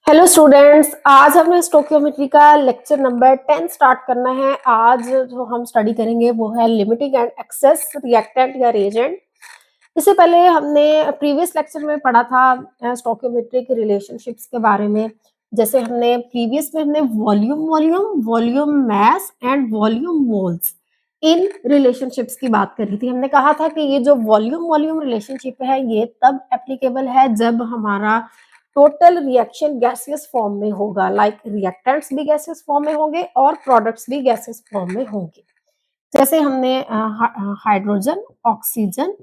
Hello students, आज हमने stoichiometry का लेक्चर नंबर 10 स्टार्ट करना है। आज जो हम स्टडी करेंगे वो है लिमिटिंग एंड एक्सेस रिएक्टेंट या रिएजेंट। इससे पहले हमने प्रीवियस लेक्चर में पढ़ा था स्टोकियोमेट्री के रिलेशनशिप्स के बारे में। जैसे हमने प्रीवियस में हमने volume mass and volume moles in relationships की बात करी थी। हमने कहा था कि ये जो वॉल्यूम रिलेशनशिप है ये तब एप्लीकेबल है जब हमारा टोटल रिएक्शन गैसियस फॉर्म में होगा, लाइक रिएक्टेंट्स भी गैसियस फॉर्म में होंगे और प्रोडक्ट्स भी गैसियस फॉर्म में होंगे। जैसे हमने हाइड्रोजन ऑक्सीजन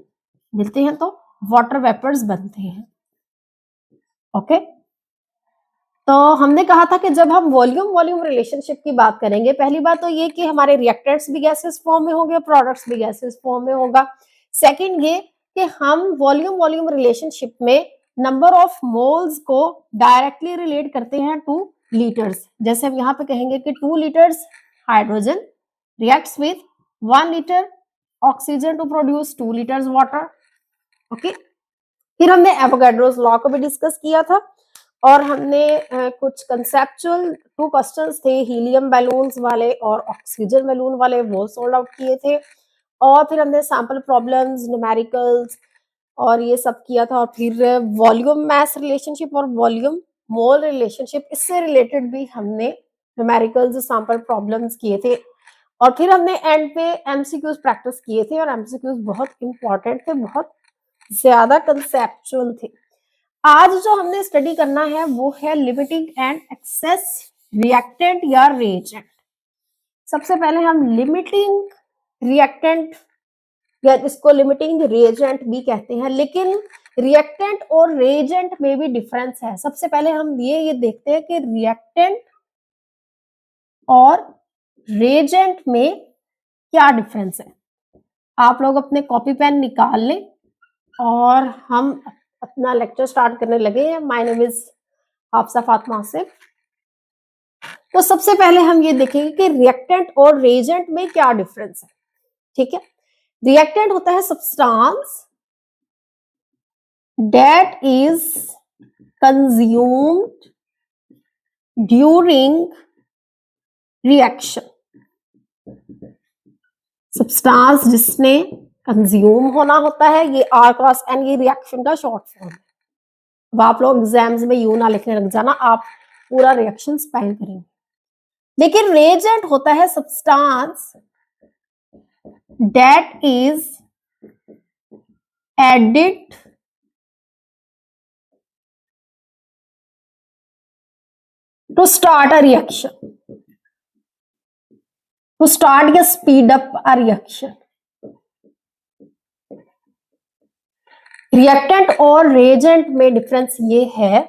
मिलते हैं तो वाटर वेपर्स बनते हैं। ओके, तो हमने कहा था कि जब हम वॉल्यूम रिलेशनशिप की बात करेंगे, पहली बात तो ये कि हमारे रिएक्टेंट्स भी गैसियस फॉर्म में होंगे, प्रोडक्ट्स भी गैसियस फॉर्म में होगा। सेकंड ये कि हम वॉल्यूम रिलेशनशिप में नंबर ऑफ मोल्स को डायरेक्टली रिलेट करते हैं टू लीटर्स। जैसे हम यहाँ पे कहेंगे कि 2 litres hydrogen reacts with 1 litre oxygen to produce 2 litres water. Okay, फिर हमने एवोगाड्रोस लॉ को भी डिस्कस किया था और हमने कुछ कंसेप्चुअल 2 क्वेश्चंस थे, हीलियम बैलून्स वाले और ऑक्सीजन बैलून वाले, वो सोल्व आउट किए थे। और फिर हमने सैंपल प्रॉब्लम्स, न्यूमेरिकल्स और ये सब किया था। और फिर वॉल्यूम मैस रिलेशनशिप और वॉल्यूम मोल रिलेशनशिप, इससे रिलेटेड भी हमने न्यूमेरिकल्स, सैंपल प्रॉब्लम्स किए थे। और फिर हमने एंड पे एमसीक्यूज प्रैक्टिस किए थे और एमसीक्यूज बहुत इंपॉर्टेंट थे, बहुत ज्यादा कंसेप्चुअल थे। आज जो हमने स्टडी करना है वो है लिमिटिंग एंड एक्सेस रिएक्टेंट या रिएजेंट। सबसे पहले हम लिमिटिंग रिएक्टेंट या इसको लिमिटिंग रिएजेंट भी कहते हैं, लेकिन रिएक्टेंट और रिएजेंट में भी डिफरेंस है। सबसे पहले हम ये देखते हैं कि रिएक्टेंट और रिएजेंट में क्या डिफरेंस है। आप लोग अपने कॉपी पेन निकाल लें और हम अपना लेक्चर स्टार्ट करने लगे हैं। My name is Hafsa Fatima Asif. तो सबसे पहले हम ये देखेंगे कि रिएक्टेंट और रिएजेंट में क्या डिफरेंस है। ठीक है, रिएक्टेंट होता है substance that is consumed during reaction. Substance जिसने कंज्यूम होना होता है, ये आर क्रॉस एन, ये रिएक्शन का शॉर्ट फॉर्म है। अब आप लोग एग्जाम्स में यू ना लिखने लग जाना, आप पूरा रिएक्शन स्पेल करेंगे। लेकिन रिएजेंट होता है substance that is added to start a reaction, to start या speed up a reaction. Reactant और रिएजेंट में डिफरेंस ये है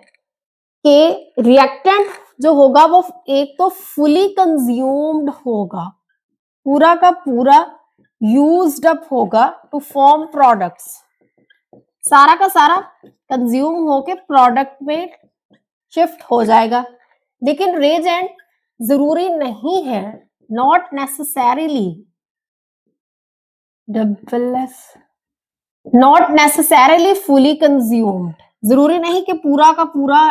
कि रिएक्टेंट जो होगा वो एक तो फुली कंज्यूम्ड होगा, पूरा का पूरा यूज्ड अप होगा टू फॉर्म प्रोडक्ट्स, सारा का सारा कंज्यूम होके प्रोडक्ट में शिफ्ट हो जाएगा। लेकिन रिएजेंट जरूरी नहीं है, not necessarily, not necessarily fully consumed. जरूरी नहीं कि पूरा का पूरा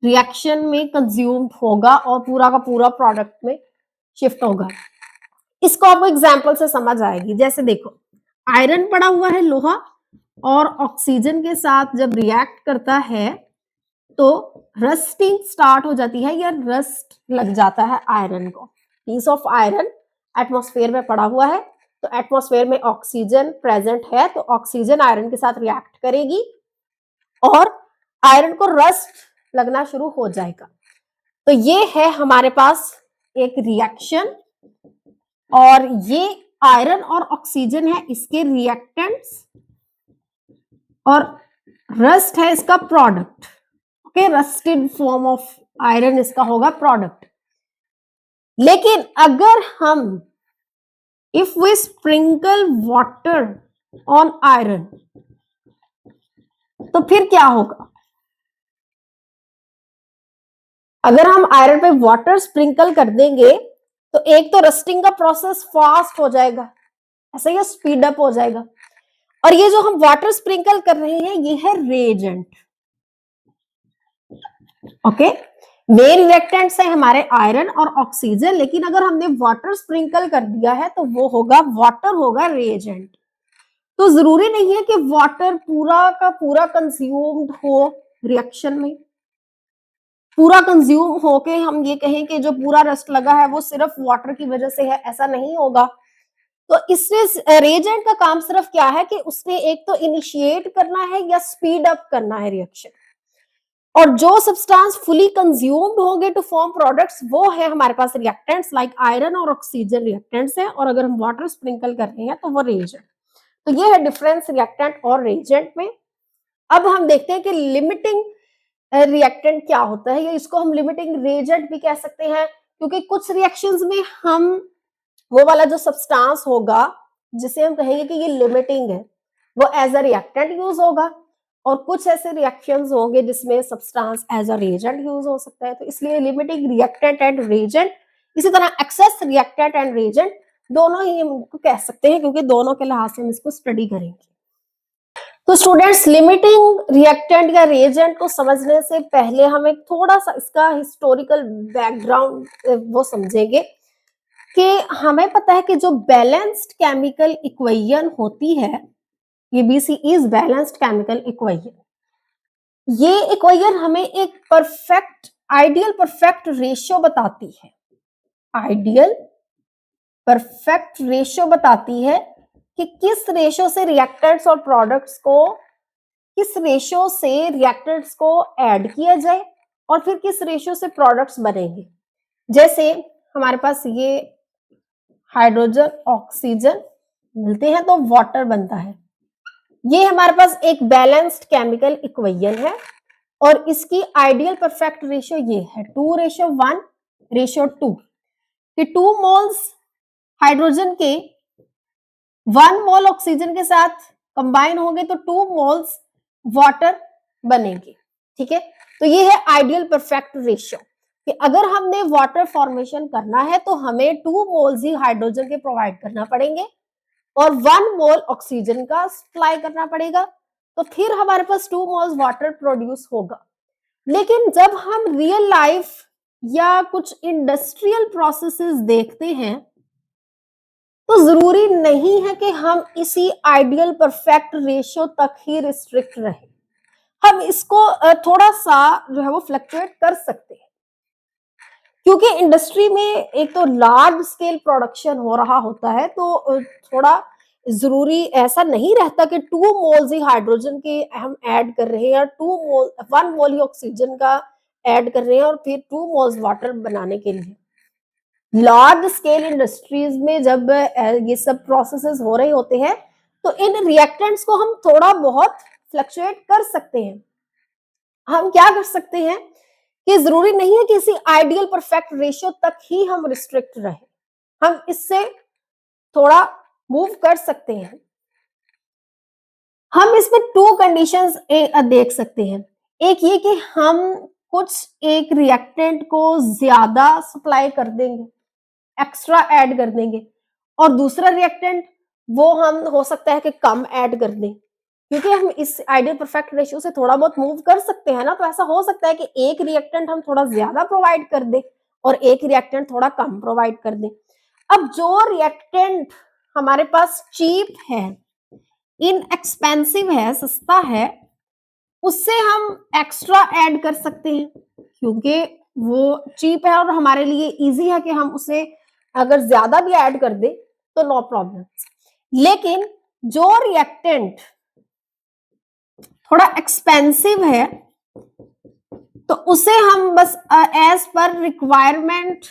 रिएक्शन में कंज्यूम्ड होगा और पूरा का पूरा प्रोडक्ट में शिफ्ट होगा। इसको आपको एग्जांपल से समझ आएगी। जैसे देखो, आयरन पड़ा हुआ है, लोहा, और ऑक्सीजन के साथ जब रिएक्ट करता है तो रस्टिंग स्टार्ट हो जाती है या रस्ट लग जाता है आयरन को। पीस ऑफ आयरन एटमॉस्फेयर में पड़ा हुआ है, तो एटमॉस्फेयर में ऑक्सीजन प्रेजेंट है, तो ऑक्सीजन आयरन के साथ रिएक्ट करेगी और आयरन को रस्ट लगना शुरू हो जाएगा। तो ये है हमारे पास एक रिएक्शन, और ये आयरन और ऑक्सीजन है इसके रिएक्टेंट्स, और रस्ट है इसका product. Okay, rusted form of iron इसका होगा प्रोडक्ट। लेकिन अगर हम if we sprinkle water on iron, तो फिर क्या होगा। अगर हम आयरन पे वाटर स्प्रिंकल कर देंगे तो एक तो रस्टिंग का प्रोसेस फास्ट हो जाएगा, ऐसा ही स्पीड अप हो जाएगा। और ये जो हम वाटर स्प्रिंकल कर रहे हैं ये है रिएजेंट। ओके। मेन रिएक्टेंट्स है हमारे आयरन और ऑक्सीजन, लेकिन अगर हमने वाटर स्प्रिंकल कर दिया है तो वो होगा वाटर होगा रिएजेंट। तो जरूरी नहीं है कि वाटर पूरा का पूरा कंज्यूम्ड हो रिएक्शन में, पूरा कंज्यूम होके हम ये कहें कि जो पूरा रस्ट लगा है वो सिर्फ वाटर की वजह से है, ऐसा नहीं होगा। तो इससे रिएजेंट का काम सिर्फ क्या है कि उसने एक तो इनिशिएट करना है या स्पीड अप करना है रिएक्शन, और जो सब्सटेंस फुली कंज्यूम्ड होंगे टू फॉर्म प्रोडक्ट्स वो है हमारे पास रिएक्टेंट्स लाइक आयरन और ऑक्सीजन रिएक्टेंट्स है, और अगर हम वाटर स्प्रिंकल कर रहे हैं तो वो रिएजेंट। तो ये है डिफरेंस रिएक्टेंट और रिएजेंट में। अब हम देखते हैं कि लिमिटिंग रिएक्टेंट क्या होता है, या इसको हम लिमिटिंग रिएजेंट भी कह सकते हैं, क्योंकि कुछ रिएक्शंस में हम वो वाला जो सब्सटेंस होगा जिसे हम कहेंगे कि ये लिमिटिंग है, वो एज अ रिएक्टेंट यूज होगा, और कुछ ऐसे रिएक्शंस होंगे जिसमें substance as a reagent use हो सकता है। तो इसलिए लिमिटिंग रिएक्टेंट एंड रिएजेंट, इसी तरह एक्सेस रिएक्टेंट एंड रिएजेंट दोनों ही हम कह सकते हैं, क्योंकि दोनों के लिहाज से हम इसको स्टडी करेंगे। तो स्टूडेंट्स, लिमिटिंग रिएक्टेंट या रिएजेंट को समझने से पहले हम एक थोड़ा सा इसका हिस्टोरिकल बैकग्राउंड वो समझेंगे कि हमें पता है कि जो बैलेंस्ड केमिकल इक्वेशन होती है, ये BC is balanced chemical equation, ये इक्वेशन हमें एक परफेक्ट आइडियल परफेक्ट रेशियो बताती है। आइडियल परफेक्ट रेशियो बताती है कि किस रेशियो से रिएक्टेंट्स और प्रोडक्ट्स को, किस रेशियो से रिएक्टेंट्स को ऐड किया जाए और फिर किस रेशियो से प्रोडक्ट्स बनेंगे। जैसे हमारे पास ये हाइड्रोजन ऑक्सीजन मिलते हैं तो वाटर बनता है, ये हमारे पास एक बैलेंस्ड केमिकल इक्वेशन है, और इसकी आइडियल परफेक्ट रेशियो ये है 2:1:2, कि 2 मोल्स हाइड्रोजन के 1 मोल ऑक्सीजन के साथ कंबाइन होंगे तो 2 मोल्स वाटर बनेंगे। ठीक है, तो ये है आइडियल परफेक्ट रेशियो, कि अगर हमने वाटर फॉर्मेशन करना है तो हमें 2 मोल्स ही हाइड्रोजन के प्रोवाइड करना पड़ेंगे और 1 मोल ऑक्सीजन का सप्लाई करना पड़ेगा, तो फिर हमारे पास 2 मोल्स वाटर प्रोड्यूस होगा। लेकिन जब हम रियल लाइफ या कुछ इंडस्ट्रियल प्रोसेसेस देखते हैं तो जरूरी नहीं है कि हम इसी आइडियल परफेक्ट रेशियो तक ही रिस्ट्रिक्ट रहे, हम इसको थोड़ा सा जो है वो फ्लक्चुएट कर सकते हैं, क्योंकि इंडस्ट्री में एक तो लार्ज स्केल प्रोडक्शन हो रहा होता है, तो थोड़ा जरूरी ऐसा नहीं रहता कि 2 मोल्स ही हाइड्रोजन के हम ऐड कर रहे हैं या 1 मोल ही ऑक्सीजन का ऐड कर रहे हैं और फिर 2 मोल्स वाटर बनाने के लिए। लार्ज स्केल इंडस्ट्रीज में जब ये सब प्रोसेसेस हो रहे होते हैं तो इन रिएक्टेंट्स को हम थोड़ा बहुत फ्लक्चुएट कर सकते हैं। हम क्या कर सकते हैं कि जरूरी नहीं है कि इसी आइडियल परफेक्ट रेशियो तक ही हम रिस्ट्रिक्ट रहे, हम इससे थोड़ा मूव कर सकते हैं। हम इसमें 2 कंडीशंस देख सकते हैं, एक ये कि हम कुछ एक रिएक्टेंट को ज्यादा सप्लाई कर देंगे, एक्स्ट्रा ऐड कर देंगे, और दूसरा रिएक्टेंट वो हम हो सकता है कि कम ऐड कर दें, क्योंकि हम इस आइडियल परफेक्ट रेशियो से थोड़ा बहुत मूव कर सकते हैं ना। तो ऐसा हो सकता है कि एक रिएक्टेंट हम थोड़ा ज्यादा प्रोवाइड कर दें और एक रिएक्टेंट थोड़ा कम प्रोवाइड कर दें। अब जो रिएक्टेंट हमारे पास चीप है, इनएक्सपेंसिव है, सस्ता है, उससे हम एक्स्ट्रा ऐड कर सकते हैं, क्योंकि वो चीप है और हमारे लिए इजी है कि हम उसे अगर ज्यादा भी ऐड कर दे तो नो प्रॉब्लम। लेकिन जो रिएक्टेंट थोड़ा एक्सपेंसिव है तो उसे हम बस एज पर रिक्वायरमेंट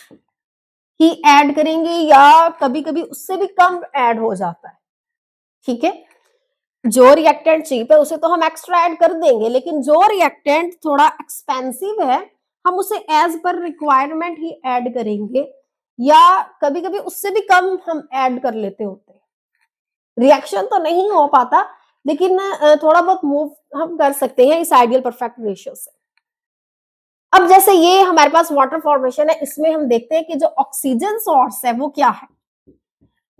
ही ऐड करेंगे, या कभी कभी उससे भी कम ऐड हो जाता है। ठीक है, जो रिएक्टेंट चीप है उसे तो हम एक्स्ट्रा ऐड कर देंगे, लेकिन जो रिएक्टेंट थोड़ा एक्सपेंसिव है हम उसे एज पर रिक्वायरमेंट ही ऐड करेंगे, या कभी कभी उससे भी कम हम ऐड कर लेते होते हैं। रिएक्शन तो नहीं हो पाता, लेकिन थोड़ा बहुत मूव हम कर सकते हैं इस आइडियल परफेक्ट रेशियो से। अब जैसे ये हमारे पास वाटर फॉर्मेशन है, इसमें हम देखते हैं कि जो ऑक्सीजन सोर्स है वो क्या है।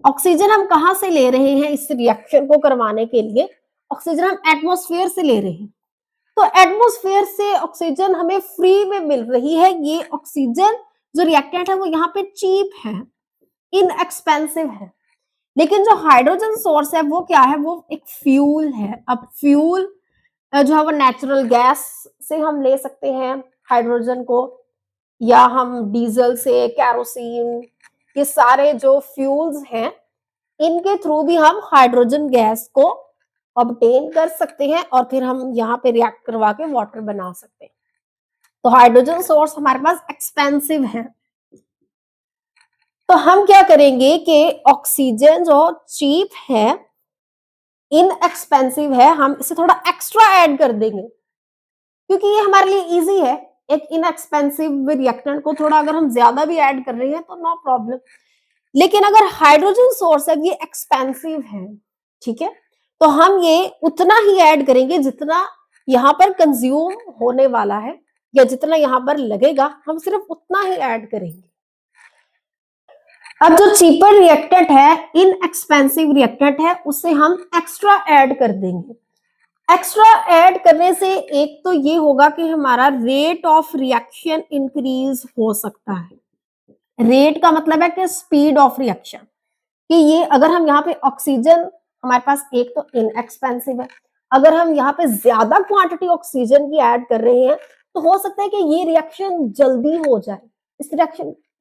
ऑक्सीजन हम कहां से ले रहे हैं इस रिएक्शन को करवाने के लिए? ऑक्सीजन हम एटमॉस्फेयर से ले रहे हैं। तो एटमॉस्फेयर से ऑक्सीजन हमें फ्री में मिल रही है। ये ऑक्सीजन जो रिएक्टेंट है वो यहाँ पे चीप है, इनएक्सपेंसिव है। लेकिन जो हाइड्रोजन सोर्स है वो क्या है, वो एक फ्यूल है। अब फ्यूल जो है वो नेचुरल गैस से हम ले सकते हैं हाइड्रोजन को, या हम डीजल से, कैरोसिन, ये सारे जो फ्यूल्स हैं इनके थ्रू भी हम हाइड्रोजन गैस को ऑब्टेन कर सकते हैं और फिर हम यहाँ पे रिएक्ट करवा के वाटर बना सकते हैं। तो हाइड्रोजन सोर्स हमारे पास एक्सपेंसिव है। तो हम क्या करेंगे कि ऑक्सीजन जो चीप है, इनएक्सपेंसिव है, हम इसे थोड़ा एक्स्ट्रा ऐड कर देंगे क्योंकि ये हमारे लिए इजी है। एक इनएक्सपेंसिव रिएक्टेंट को थोड़ा अगर हम ज्यादा भी ऐड कर रहे हैं तो नो प्रॉब्लम। लेकिन अगर हाइड्रोजन सोर्स है ये एक्सपेंसिव है, ठीक है, तो हम ये उतना ही ऐड करेंगे जितना यहाँ पर कंज्यूम होने वाला है या जितना यहाँ पर लगेगा, हम सिर्फ उतना ही ऐड करेंगे। अब जो चीपर रिएक्टेंट है, इनएक्सपेंसिव रिएक्टेंट है, उसे हम एक्स्ट्रा ऐड कर देंगे। एक्स्ट्रा ऐड करने से एक तो ये होगा कि हमारा रेट ऑफ रिएक्शन इंक्रीज हो सकता है। रेट का मतलब है कि स्पीड ऑफ रिएक्शन, कि ये अगर हम यहाँ पे ऑक्सीजन हमारे पास एक तो इनएक्सपेंसिव है, अगर हम यहाँ पे ज्यादा क्वांटिटी ऑक्सीजन की ऐड कर रहे हैं तो हो सकता है कि ये रिएक्शन जल्दी हो जाए,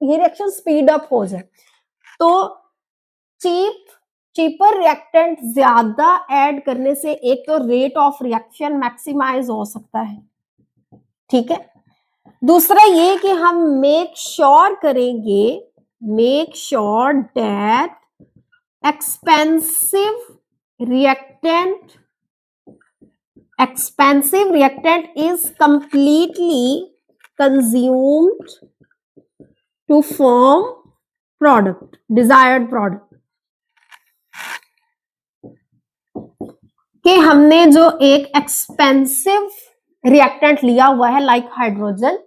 ये रिएक्शन स्पीड अप हो जाए। तो चीपर रिएक्टेंट ज्यादा ऐड करने से एक तो रेट ऑफ रिएक्शन मैक्सिमाइज हो सकता है, ठीक है। दूसरा ये कि हम make sure that expensive reactant is completely consumed to form desired product। कि हमने जो एक एक्सपेंसिव रिएक्टेंट लिया हुआ है लाइक हाइड्रोजन,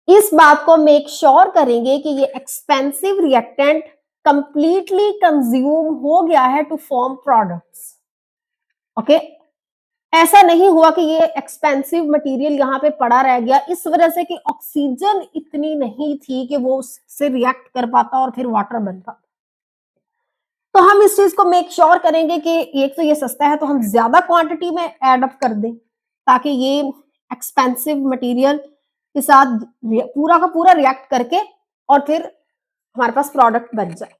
इस बात को मेक श्योर करेंगे कि ये एक्सपेंसिव रिएक्टेंट कंप्लीटली कंज्यूम हो गया है टू फॉर्म प्रोडक्ट्स। ओके, ऐसा नहीं हुआ कि ये एक्सपेंसिव मटेरियल यहाँ पे पड़ा रह गया इस वजह से कि ऑक्सीजन इतनी नहीं थी कि वो उससे रिएक्ट कर पाता और फिर वाटर बन पाता। तो हम इस चीज को मेक श्योर करेंगे कि एक तो ये सस्ता है तो हम ज्यादा क्वांटिटी में एड अप कर दें ताकि ये एक्सपेंसिव मटेरियल के साथ पूरा का पूरा रिएक्ट करके और फिर हमारे पास प्रोडक्ट बन जाए।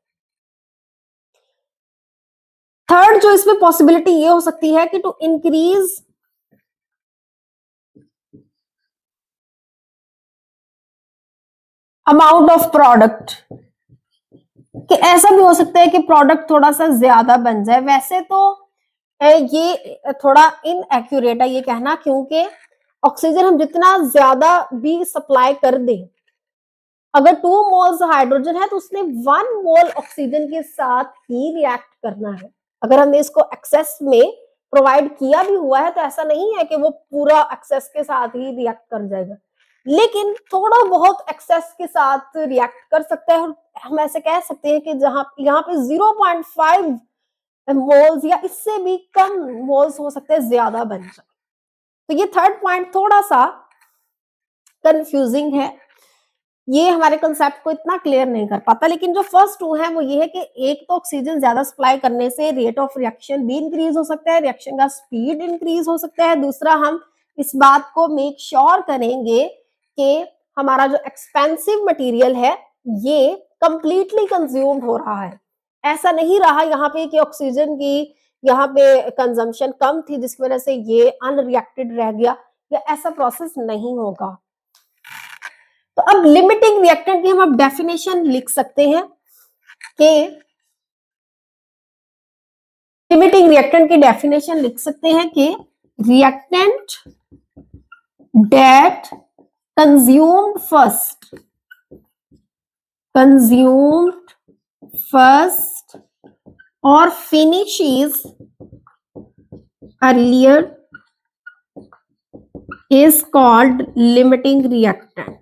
थर्ड जो इसमें पॉसिबिलिटी ये हो सकती है कि to increase amount of product, कि ऐसा भी हो सकता है कि प्रोडक्ट थोड़ा सा ज्यादा बन जाए। वैसे तो ये थोड़ा इनएक्यूरेट है ये कहना, क्योंकि ऑक्सीजन हम जितना ज्यादा भी सप्लाई कर दें, अगर 2 मोल्स हाइड्रोजन है तो उसने 1 मोल ऑक्सीजन के साथ ही रिएक्ट करना है। अगर हमने इसको एक्सेस में प्रोवाइड किया भी हुआ है तो ऐसा नहीं है कि वो पूरा एक्सेस के साथ ही रिएक्ट कर जाएगा, लेकिन थोड़ा बहुत एक्सेस के साथ रिएक्ट कर सकता है। हम ऐसे कह सकते हैं कि जहां यहाँ पे 0.5 मोल्स या इससे भी कम मोल्स हो सकते हैं ज्यादा बन जाए। तो ये थर्ड पॉइंट थोड़ा सा कंफ्यूजिंग है, ये हमारे कंसेप्ट को इतना क्लियर नहीं कर पाता। लेकिन जो फर्स्ट 2 है वो ये है कि एक तो ऑक्सीजन ज्यादा सप्लाई करने से रेट ऑफ रिएक्शन भी इंक्रीज हो सकता है, रिएक्शन का स्पीड इंक्रीज हो सकता है। दूसरा, हम इस बात को मेक श्योर करेंगे कि हमारा जो एक्सपेंसिव मटेरियल है ये कंप्लीटली कंज्यूम्ड हो रहा है। ऐसा नहीं रहा यहाँ पे कि ऑक्सीजन की यहाँ पे कंजम्पशन कम थी जिसकी वजह से ये अनरिएक्टेड रह गया, या ऐसा प्रोसेस नहीं होगा। तो अब लिमिटिंग रिएक्टेंट की हम अब डेफिनेशन लिख सकते हैं कि लिमिटिंग रिएक्टेंट की डेफिनेशन लिख सकते हैं कि reactant that consumed first or finishes earlier is called limiting reactant।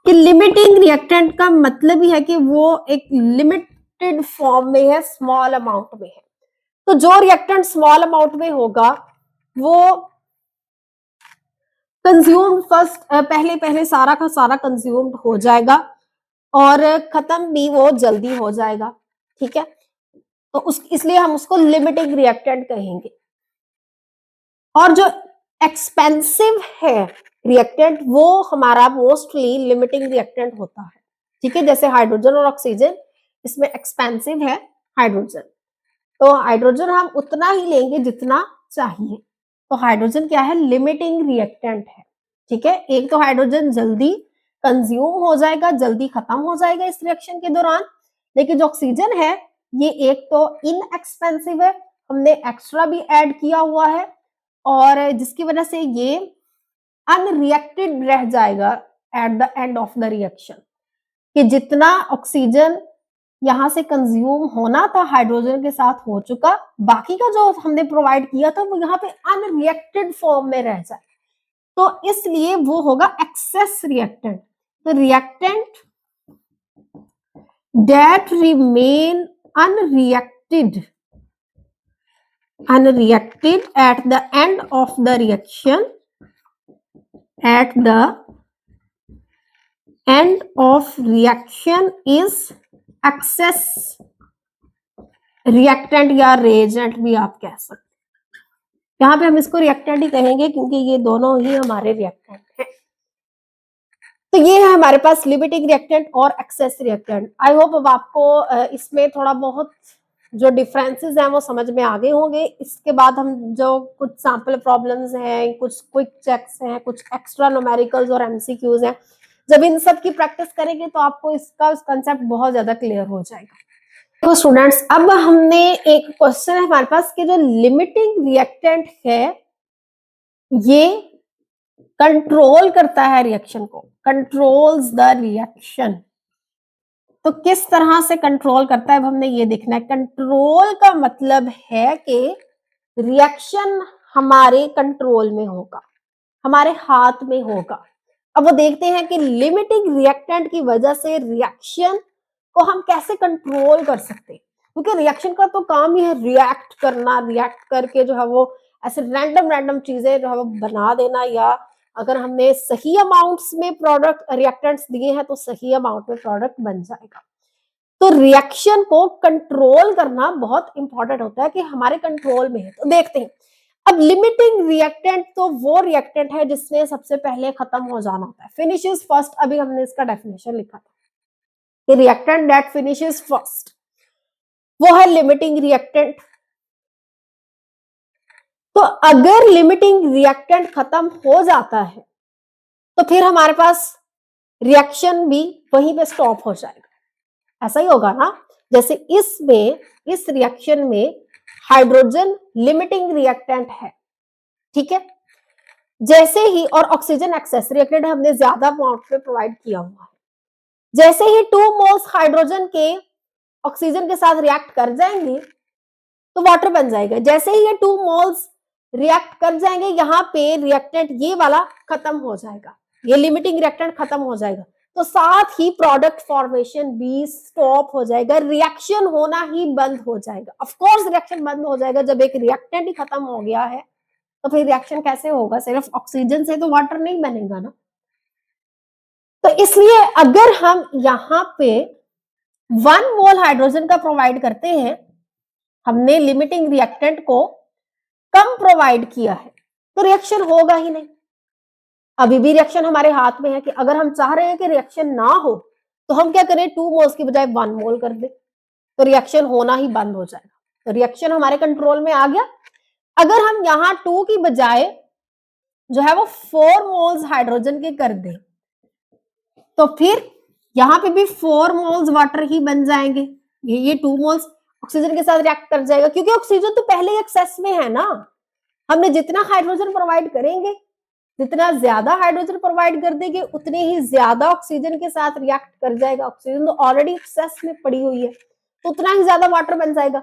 कि लिमिटिंग रिएक्टेंट का मतलब ही है कि वो एक लिमिटेड फॉर्म में है, स्मॉल अमाउंट में है। तो जो रिएक्टेंट स्मॉल अमाउंट में होगा वो कंज्यूम फर्स्ट, पहले सारा का सारा कंज्यूम्ड हो जाएगा और खत्म भी वो जल्दी हो जाएगा, ठीक है। तो इसलिए हम उसको लिमिटिंग रिएक्टेंट कहेंगे। और जो एक्सपेंसिव है रिएक्टेंट वो हमारा मोस्टली लिमिटिंग रिएक्टेंट होता है, ठीक है। जैसे हाइड्रोजन और ऑक्सीजन, इसमें एक्सपेंसिव है हाइड्रोजन, तो हाइड्रोजन हम उतना ही लेंगे जितना चाहिए, तो हाइड्रोजन क्या है, लिमिटिंग रिएक्टेंट है, ठीक है। एक तो हाइड्रोजन जल्दी कंज्यूम हो जाएगा, जल्दी खत्म हो जाएगा इस रिएक्शन के दौरान, लेकिन जो ऑक्सीजन है ये एक तो इनएक्सपेंसिव है, हमने एक्स्ट्रा भी ऐड किया हुआ है, और जिसकी वजह से ये अनरिएक्टेड रह जाएगा at the end of the reaction, कि जितना ऑक्सीजन यहाँ से कंज्यूम होना था हाइड्रोजन के साथ हो चुका, बाकी का जो हमने प्रोवाइड किया था वो यहाँ पे अनरिएक्टेड फॉर्म में रह जाए, तो इसलिए वो होगा एक्सेस रिएक्टेंट। तो reactant that remain unreacted at the end of the reaction, at the end of reaction is excess reactant या reagent भी आप कह सकते हैं। यहाँ पे हम इसको रिएक्टेंट ही कहेंगे क्योंकि ये दोनों ही हमारे रिएक्टेंट हैं। तो ये है हमारे पास लिमिटिंग रिएक्टेंट और एक्सेस रिएक्टेंट। आई होप अब आपको इसमें थोड़ा बहुत जो डिफरेंसेस हैं वो समझ में आ गए होंगे। इसके बाद हम जो कुछ सैंपल प्रॉब्लम्स हैं, कुछ क्विक चेक्स हैं, कुछ एक्स्ट्रा न्यूमेरिकल्स और एमसीक्यूज हैं, जब इन सब की प्रैक्टिस करेंगे तो आपको इसका कंसेप्ट बहुत ज्यादा क्लियर हो जाएगा। तो स्टूडेंट्स, अब हमने एक क्वेश्चन है हमारे पास कि जो लिमिटिंग रिएक्टेंट है ये कंट्रोल करता है रिएक्शन को, कंट्रोल्स द रिएक्शन। तो किस तरह से कंट्रोल करता है अब हमने ये देखना है। कंट्रोल का मतलब है कि रिएक्शन हमारे कंट्रोल में होगा, हमारे हाथ में होगा। अब वो देखते हैं कि लिमिटिंग रिएक्टेंट की वजह से रिएक्शन को हम कैसे कंट्रोल कर सकते हैं, क्योंकि रिएक्शन का तो काम ही है रिएक्ट करना, रिएक्ट करके जो है वो ऐसे रैंडम चीजें जो है वो बना देना, या अगर हमने सही अमाउंट्स में प्रोडक्ट रिएक्टेंट्स दिए हैं तो सही अमाउंट में प्रोडक्ट बन जाएगा। तो रिएक्शन को कंट्रोल करना बहुत इंपॉर्टेंट होता है कि हमारे कंट्रोल में है। तो देखते हैं, अब लिमिटिंग रिएक्टेंट तो वो रिएक्टेंट है जिसने सबसे पहले खत्म हो जाना होता है, फिनिशेस फर्स्ट। अभी हमने इसका डेफिनेशन लिखा था कि रिएक्टेंट दैट फिनिशेस फर्स्ट वो है लिमिटिंग रिएक्टेंट। तो अगर लिमिटिंग रिएक्टेंट खत्म हो जाता है तो फिर हमारे पास रिएक्शन भी वहीं पे स्टॉप हो जाएगा। ऐसा ही होगा ना, जैसे इस रिएक्शन में हाइड्रोजन लिमिटिंग रिएक्टेंट है, ठीक है। जैसे ही, और ऑक्सीजन एक्सेस रिएक्टेंट हमने ज्यादा अमाउंट में प्रोवाइड किया हुआ है, जैसे ही 2 मोल्स हाइड्रोजन के ऑक्सीजन के साथ रिएक्ट कर जाएंगे तो वाटर बन जाएगा। जैसे ही ये 2 मोल्स रिएक्ट कर जाएंगे, यहाँ पे रिएक्टेंट ये वाला खत्म हो जाएगा, ये लिमिटिंग रिएक्टेंट खत्म हो जाएगा, तो साथ ही प्रोडक्ट फॉर्मेशन भी स्टॉप हो जाएगा, रिएक्शन होना ही बंद हो जाएगा। ऑफ कोर्स रिएक्शन बंद हो जाएगा, जब एक रिएक्टेंट ही खत्म हो गया है तो फिर रिएक्शन कैसे होगा, सिर्फ ऑक्सीजन से तो वाटर नहीं बनेगा ना। तो इसलिए अगर हम यहाँ पे 1 मोल हाइड्रोजन का प्रोवाइड करते हैं, हमने लिमिटिंग रिएक्टेंट को कम प्रोवाइड किया है, तो रिएक्शन होगा ही नहीं। अभी भी रिएक्शन हमारे हाथ में है कि अगर हम चाह रहे हैं कि रिएक्शन ना हो तो हम क्या करें, 2 मोल्स की बजाय 1 मोल कर दे, तो रिएक्शन होना ही बंद हो जाएगा। तो रिएक्शन हमारे कंट्रोल में आ गया। अगर हम यहाँ 2 की बजाय जो है वो 4 मोल्स हाइड्रोजन के कर दे तो फिर यहाँ पे भी 4 मोल्स वाटर ही बन जाएंगे। ये 2 मोल्स ऑक्सीजन के साथ रिएक्ट कर जाएगा, क्योंकि ऑक्सीजन तो पहले ही एक्सेस में है ना। हमने जितना हाइड्रोजन प्रोवाइड करेंगे, जितना ज्यादा हाइड्रोजन प्रोवाइड कर देंगे, उतने ही ज्यादा ऑक्सीजन के साथ रिएक्ट कर जाएगा। ऑक्सीजन तो ऑलरेडी एक्सेस में पड़ी हुई है, तो उतना ही ज्यादा वाटर बन जाएगा।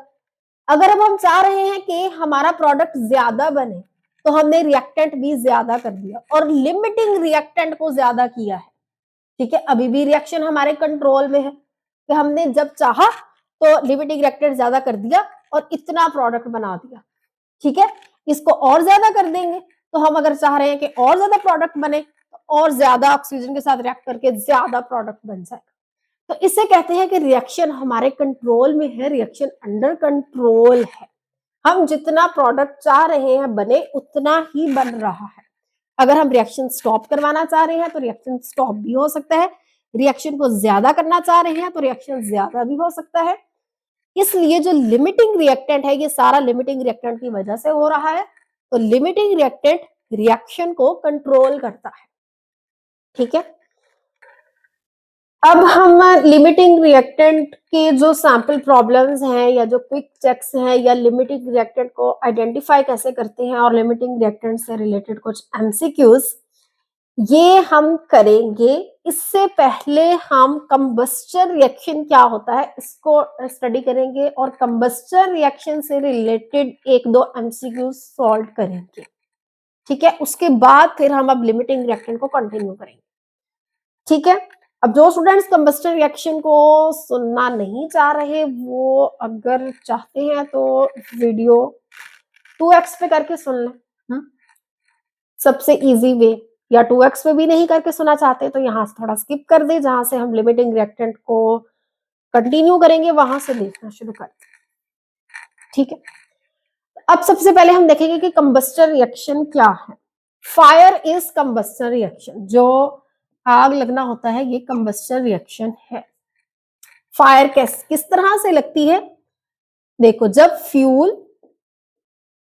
अगर अब हम चाह रहे हैं कि हमारा प्रोडक्ट ज्यादा बने तो हमने रिएक्टेंट भी ज्यादा कर दिया और लिमिटिंग रिएक्टेंट को ज्यादा किया है, ठीक है। अभी भी रिएक्शन हमारे कंट्रोल में है कि हमने जब चाहा तो लिमिटिंग रिएक्टेंट ज्यादा कर दिया और इतना प्रोडक्ट बना दिया, ठीक है। इसको और ज्यादा कर देंगे, तो हम अगर चाह रहे हैं कि और ज्यादा प्रोडक्ट बने तो और ज्यादा ऑक्सीजन के साथ रिएक्ट करके ज्यादा प्रोडक्ट बन जाएगा। तो इसे कहते हैं कि रिएक्शन हमारे कंट्रोल में है, रिएक्शन अंडर कंट्रोल है। हम जितना प्रोडक्ट चाह रहे हैं बने उतना ही बन रहा है। अगर हम रिएक्शन स्टॉप करवाना चाह रहे हैं तो रिएक्शन स्टॉप भी हो सकता है, रिएक्शन को ज्यादा करना चाह रहे हैं तो रिएक्शन ज्यादा भी हो सकता है। इसलिए जो लिमिटिंग रिएक्टेंट है, ये सारा लिमिटिंग रिएक्टेंट की वजह से हो रहा है। तो लिमिटिंग रिएक्टेंट रिएक्शन को कंट्रोल करता है, ठीक है। अब हम लिमिटिंग रिएक्टेंट के जो सैंपल प्रॉब्लम्स हैं या जो क्विक चेक्स हैं या लिमिटिंग रिएक्टेंट को आइडेंटिफाई कैसे करते हैं और लिमिटिंग रिएक्टेंट से रिलेटेड कुछ एमसीक्यूज ये हम करेंगे। इससे पहले हम कंबस्चन रिएक्शन क्या होता है इसको स्टडी करेंगे और कंबस्चन रिएक्शन से रिलेटेड एक दो एमसीक्यूज सॉल्व करेंगे, ठीक है। उसके बाद फिर हम अब लिमिटिंग रिएक्टेंट को कंटिन्यू करेंगे, ठीक है। अब जो स्टूडेंट्स कंबस्चन रिएक्शन को सुनना नहीं चाह रहे वो अगर चाहते हैं तो वीडियो 2x पे करके सुन लें, सबसे इजी वे। या 2x पे भी नहीं करके सुना चाहते तो यहाँ से थोड़ा स्किप कर दे, जहां से हम लिमिटिंग रिएक्टेंट को कंटिन्यू करेंगे वहां से देखना शुरू कर दें, ठीक है। अब सबसे पहले हम देखेंगे कि कंबस्चन रिएक्शन क्या है। फायर इज कंबस्चन रिएक्शन, जो आग लगना होता है ये कंबस्चन रिएक्शन है। फायर किस तरह से लगती है, देखो जब फ्यूल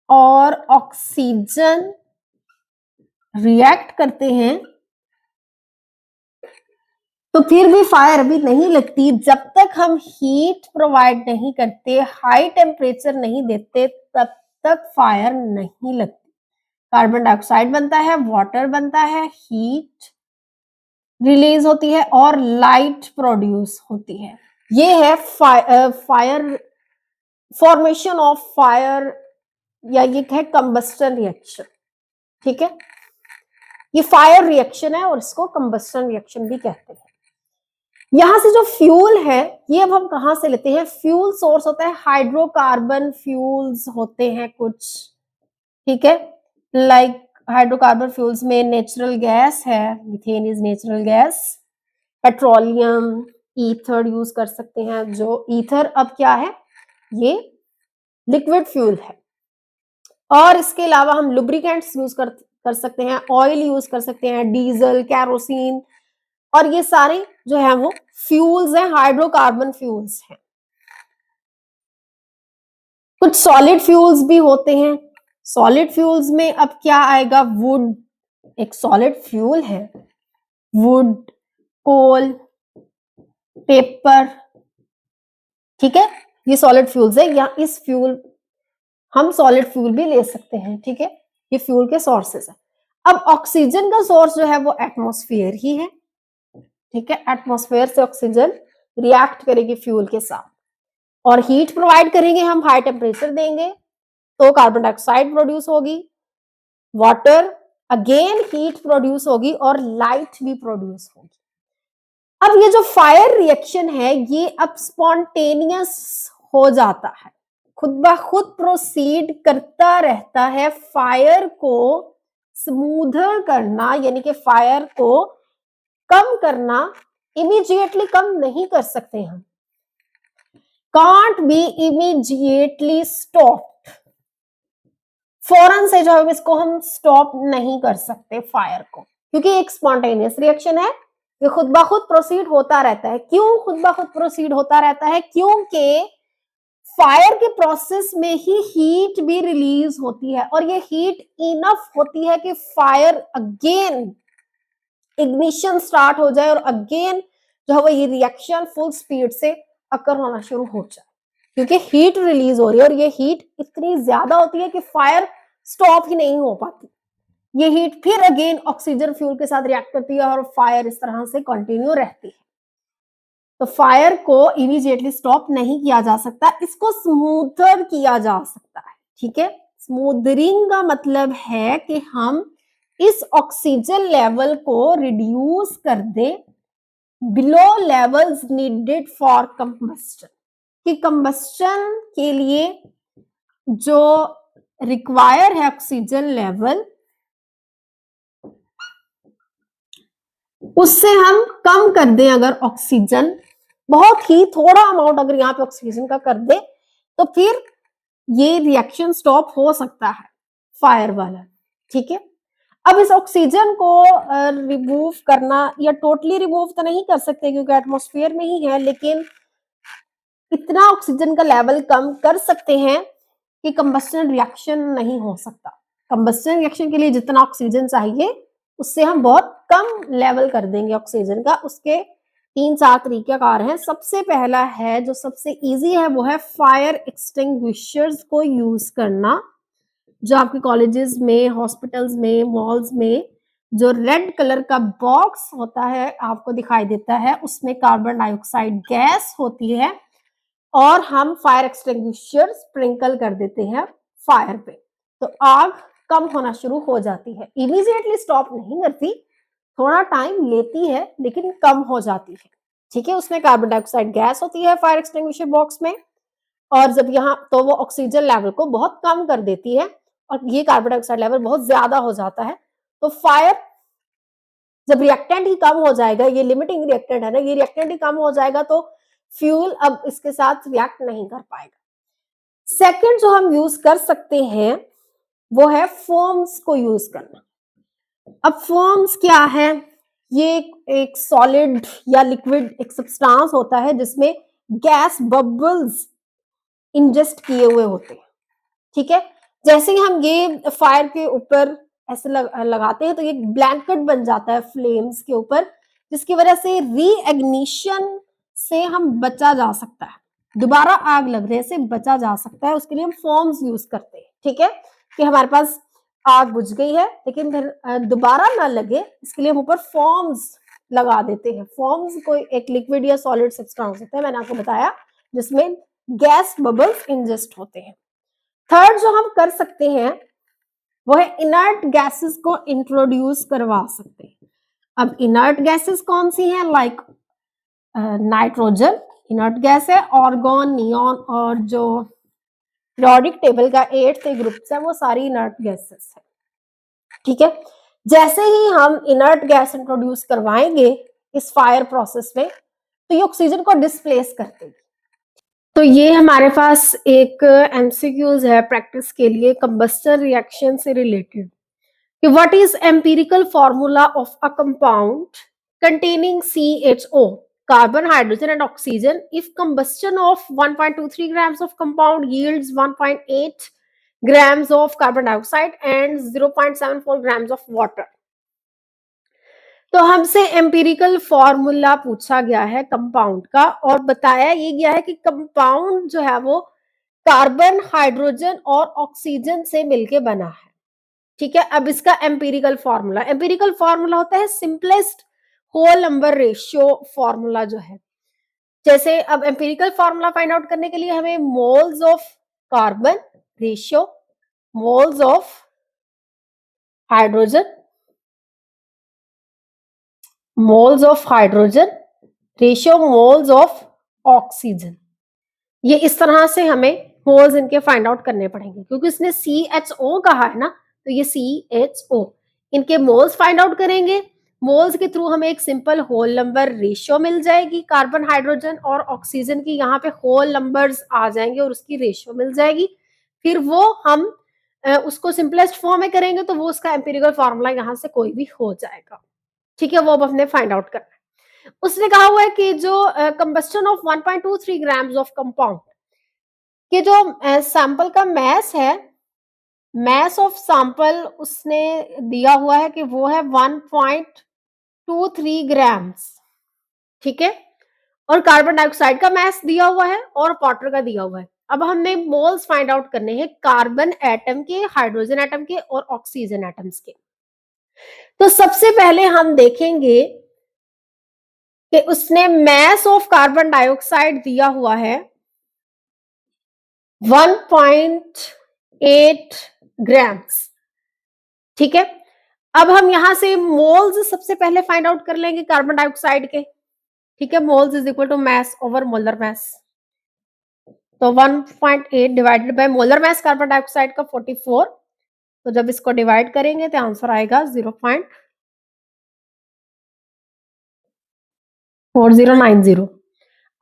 और ऑक्सीजन रिएक्ट करते हैं तो फिर भी फायर अभी नहीं लगती जब तक हम हीट प्रोवाइड नहीं करते, हाई टेम्परेचर नहीं देते, तब तक फायर नहीं लगती। कार्बन डाइऑक्साइड बनता है, वाटर बनता है, हीट रिलीज होती है और लाइट प्रोड्यूस होती है। ये है फायर फॉर्मेशन ऑफ फायर या ये है कंबस्टन रिएक्शन, ठीक है। ये फायर रिएक्शन है और इसको कंबस्टन रिएक्शन भी कहते हैं। यहां से जो फ्यूल है ये अब हम कहां से लेते हैं, फ्यूल सोर्स होता है हाइड्रोकार्बन फ्यूल्स होते हैं कुछ, ठीक है। लाइक हाइड्रोकार्बन फ्यूल्स में नेचुरल गैस है, methane is natural gas, petroleum, ether use कर सकते हैं। जो ईथर अब क्या है, ये लिक्विड फ्यूल है। और इसके अलावा हम लुब्रिकेंट्स यूज कर सकते हैं, ऑयल यूज कर सकते हैं, डीजल, कैरोसिन, और ये सारे जो है वो फ्यूल्स हैं, हाइड्रोकार्बन फ्यूल्स हैं। कुछ सॉलिड फ्यूल्स भी होते हैं। सॉलिड फ्यूल्स में अब क्या आएगा, वुड एक सॉलिड फ्यूल है, वुड, कोल, पेपर, ठीक है, ये सॉलिड फ्यूल्स है। या इस फ्यूल हम सॉलिड फ्यूल भी ले सकते हैं, ठीक है, ये फ्यूल के सोर्सेस है। अब ऑक्सीजन का सोर्स जो है वो एटमॉस्फेयर ही है, ठीक है। एटमॉस्फेयर से ऑक्सीजन रिएक्ट करेगी फ्यूल के साथ और हीट प्रोवाइड करेंगे, हम हाई टेम्परेचर देंगे तो कार्बन डाइऑक्साइड प्रोड्यूस होगी, वाटर अगेन हीट प्रोड्यूस होगी और लाइट भी प्रोड्यूस होगी। अब ये जो फायर रिएक्शन है ये अब स्पॉन्टेनियस हो जाता है, खुद ब खुद प्रोसीड करता रहता है। फायर को स्मूथर करना यानी कि फायर को कम करना इमीडिएटली कम नहीं कर सकते हम, कांट बी इमीडिएटली स्टॉप्ड, फौरन से जो है इसको हम स्टॉप नहीं कर सकते फायर को, क्योंकि एक स्पॉन्टेनियस रिएक्शन है, ये खुद ब खुद प्रोसीड होता रहता है। क्यों खुद ब खुद प्रोसीड होता रहता है, क्योंकि फायर के प्रोसेस में ही हीट भी रिलीज होती है और ये हीट इनफ होती है कि फायर अगेन इग्निशन स्टार्ट हो जाए और अगेन जो है वो ये रिएक्शन फुल स्पीड से अकर होना शुरू हो जाए, क्योंकि हीट रिलीज हो रही है और ये हीट इतनी ज्यादा होती है कि फायर स्टॉप ही नहीं हो पाती। ये हीट फिर अगेन ऑक्सीजन फ्यूल के साथ रिएक्ट करती है और फायर इस तरह से कंटिन्यू रहती है। तो फायर को इमीडिएटली स्टॉप नहीं किया जा सकता, इसको स्मूथर किया जा सकता है, ठीक है। स्मूथरिंग का मतलब है कि हम इस ऑक्सीजन लेवल को रिड्यूस कर दे below levels needed for combustion, कि कंबस्टन के लिए जो रिक्वायर है ऑक्सीजन लेवल, उससे हम कम कर दें, अगर ऑक्सीजन बहुत ही थोड़ा अमाउंट अगर यहाँ पे ऑक्सीजन का कर दे, तो फिर ये रिएक्शन स्टॉप हो सकता है, फायर वाला। ठीक है, अब इस ऑक्सीजन को रिमूव करना, या टोटली रिमूव तो नहीं कर सकते क्योंकि एटमॉस्फेयर में ही है, लेकिन इतना ऑक्सीजन का लेवल कम कर सकते हैं कि कंबस्टन रिएक्शन नहीं हो सकता। कंबस्टन रिएक्शन के लिए जितना ऑक्सीजन चाहिए उससे हम बहुत कम लेवल कर देंगे ऑक्सीजन का। उसके 3-4 तरीकेकार हैं। सबसे पहला है, जो सबसे इजी है, वो है फायर एक्सटिंग्विशर्स को यूज करना। जो आपके कॉलेजेस में, हॉस्पिटल्स में, मॉल्स में जो रेड कलर का बॉक्स होता है आपको दिखाई देता है, उसमें कार्बन डाइऑक्साइड गैस होती है और हम फायर एक्सटिंग्विशर स्प्रिंकल कर देते हैं फायर पे, तो आग कम होना शुरू हो जाती है। इमीडिएटली स्टॉप नहीं करती, थोड़ा टाइम लेती है, लेकिन कम हो जाती है। ठीक है, उसमें कार्बन डाइऑक्साइड गैस होती है फायर एक्सटिंग्विशर बॉक्स में, और जब यहाँ तो वो ऑक्सीजन लेवल को बहुत कम कर देती है और ये कार्बन डाइऑक्साइड लेवल बहुत ज्यादा हो जाता है, तो फायर जब रिएक्टेंट ही कम हो जाएगा, ये लिमिटिंग रिएक्टेंट है ना, ये रिएक्टेंट ही कम हो जाएगा तो फ्यूल अब इसके साथ रिएक्ट नहीं कर पाएगा। सेकंड जो हम यूज कर सकते हैं वो है फोम्स को यूज करना। अब फोम्स क्या है? ये एक सॉलिड या लिक्विड एक सब्सटेंस होता है जिसमें गैस बबल्स इंजेस्ट किए हुए होते हैं। ठीक है, जैसे ही हम ये फायर के ऊपर ऐसे लगाते हैं तो ये ब्लैंकेट बन जाता है फ्लेम्स के ऊपर, जिसकी वजह से रीएग्निशन से हम बचा जा सकता है, दोबारा आग लगने से बचा जा सकता है। उसके लिए हम फोम्स यूज करते हैं। ठीक है, कि हमारे पास आग बुझ गई है लेकिन फिर दोबारा ना लगे, इसके लिए हम ऊपर फोम्स लगा देते हैं। फोम्स कोई एक लिक्विड या सॉलिड सब्सटेंस होता है, मैंने आपको बताया, जिसमें गैस बबल्स इंजेस्ट होते हैं। थर्ड जो हम कर सकते हैं वो है इनर्ट गैसेस को इंट्रोड्यूस करवा सकते हैं। अब इनर्ट गैसेस कौन सी हैं? लाइक नाइट्रोजन इनर्ट गैस है, ऑर्गन, नियॉन, और जो पीरियोडिक टेबल का 8th ग्रुप्स है वो सारी इनर्ट गैसेस है। ठीक है, जैसे ही हम इनर्ट गैस इंट्रोड्यूस करवाएंगे इस फायर प्रोसेस में, तो ये ऑक्सीजन को डिस्प्लेस कर देगी। तो ये हमारे पास एक एमसीक्यूज है प्रैक्टिस के लिए कंबस्टन रिएक्शन से रिलेटेड, कि what is empirical formula of a compound containing CHO, carbon, hydrogen and oxygen, if combustion of 1.23 grams of compound yields 1.8 grams of carbon dioxide and 0.74 grams of water। तो हमसे empirical formula पूछा गया है compound का, और बताया ये गया है कि कंपाउंड जो है वो कार्बन, हाइड्रोजन और ऑक्सीजन से मिलके बना है। ठीक है, अब इसका एम्पिरिकल फॉर्मूला होता है simplest whole number ratio formula जो है। जैसे अब एम्पिरिकल फॉर्मूला फाइंड आउट करने के लिए हमें moles of carbon ratio, moles of hydrogen, moles of hydrogen ratio moles of oxygen, ये इस तरह से हमें मोल्स इनके फाइंड आउट करने पड़ेंगे, क्योंकि इसने CHO कहा है ना, तो ये CHO, इनके मोल्स फाइंड आउट करेंगे। मोल्स के थ्रू हमें एक सिंपल होल नंबर रेशियो मिल जाएगी, कार्बन, हाइड्रोजन और ऑक्सीजन की यहाँ पे होल नंबर्स आ जाएंगे और उसकी रेशियो मिल जाएगी। फिर वो हम उसको सिंपलेस्ट फॉर्म में करेंगे तो वो उसका एम्पिरिकल फॉर्मूला यहाँ से कोई भी हो जाएगा। ठीक है, वो अब हमने फाइंड आउट करना है। उसने कहा हुआ है कि जो combustion of 1.23 grams of compound के जो सैंपल का मैस है, मैस ऑफ सैंपल उसने दिया हुआ है कि वो है 1.23 ग्राम्स। ठीक है, और कार्बन डाइऑक्साइड का मैस दिया हुआ है और वाटर का दिया हुआ है। अब हमने मोल्स फाइंड आउट करने हैं कार्बन एटम के, हाइड्रोजन एटम के और ऑक्सीजन एटम्स के। तो सबसे पहले हम देखेंगे कि उसने मैस ऑफ कार्बन डाइऑक्साइड दिया हुआ है 1.8 ग्राम्स। ठीक है, अब हम यहां से मोल्स सबसे पहले फाइंड आउट कर लेंगे कार्बन डाइऑक्साइड के। ठीक है, moles is equal to mass over molar mass. तो 1.8 divided by molar mass carbon dioxide का 44, तो जब इसको डिवाइड करेंगे तो आंसर आएगा 0.4090।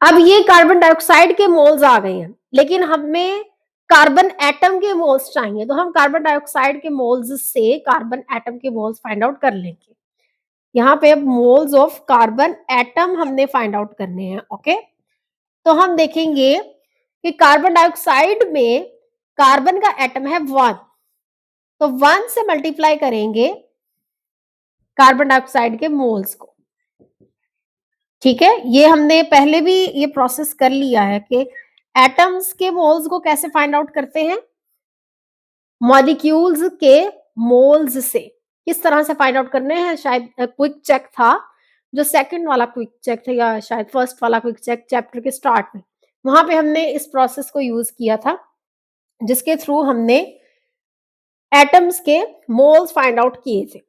अब ये कार्बन डाइऑक्साइड के मोल्स आ गए हैं, लेकिन हमें कार्बन एटम के मोल्स चाहिए, तो हम कार्बन डाइऑक्साइड के मोल्स से कार्बन एटम के मोल्स फाइंड आउट कर लेंगे। यहाँ पे अब मोल्स ऑफ कार्बन एटम हमने फाइंड आउट करने हैं। ओके, तो हम देखेंगे कि कार्बन डाइऑक्साइड में कार्बन का एटम है 1, तो 1 से मल्टीप्लाई करेंगे कार्बन डाइऑक्साइड के मोल्स को। ठीक है, ये हमने पहले भी ये प्रोसेस कर लिया है कि एटम्स के मोल्स को कैसे फाइंड आउट करते हैं, मॉलिक्यूल्स के मोल्स से किस तरह से फाइंड आउट करने हैं। शायद क्विक चेक था, जो सेकंड वाला क्विक चेक था, या शायद फर्स्ट वाला क्विक चेक चैप्टर के स्टार्ट में, वहां पे हमने इस प्रोसेस को यूज किया था, जिसके थ्रू हमने एटम्स के मोल्स फाइंड आउट किए थे।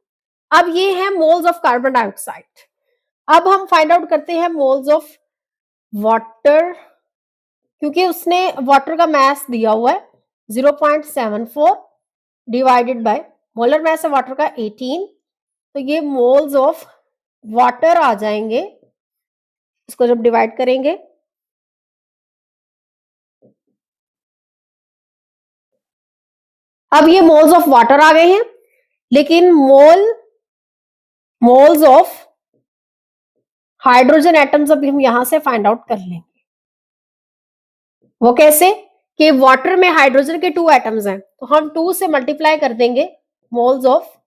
अब ये है मोल्स ऑफ कार्बन डाइऑक्साइड। अब हम फाइंड आउट करते हैं मोल्स ऑफ वाटर, क्योंकि उसने वाटर का मास दिया हुआ है 0.74 डिवाइडेड बाय मोलर मास है वाटर का 18, तो ये मोल्स ऑफ वाटर आ जाएंगे। इसको जब डिवाइड करेंगे अब ये मोल्स ऑफ वाटर आ गए हैं, लेकिन मोल्स ऑफ हाइड्रोजन एटम्स अभी हम यहां से फाइंड आउट कर लेंगे। वो कैसे कि वाटर में हाइड्रोजन के 2 एटम्स हैं, तो हम 2 से मल्टीप्लाई कर देंगे मोल्स ऑफ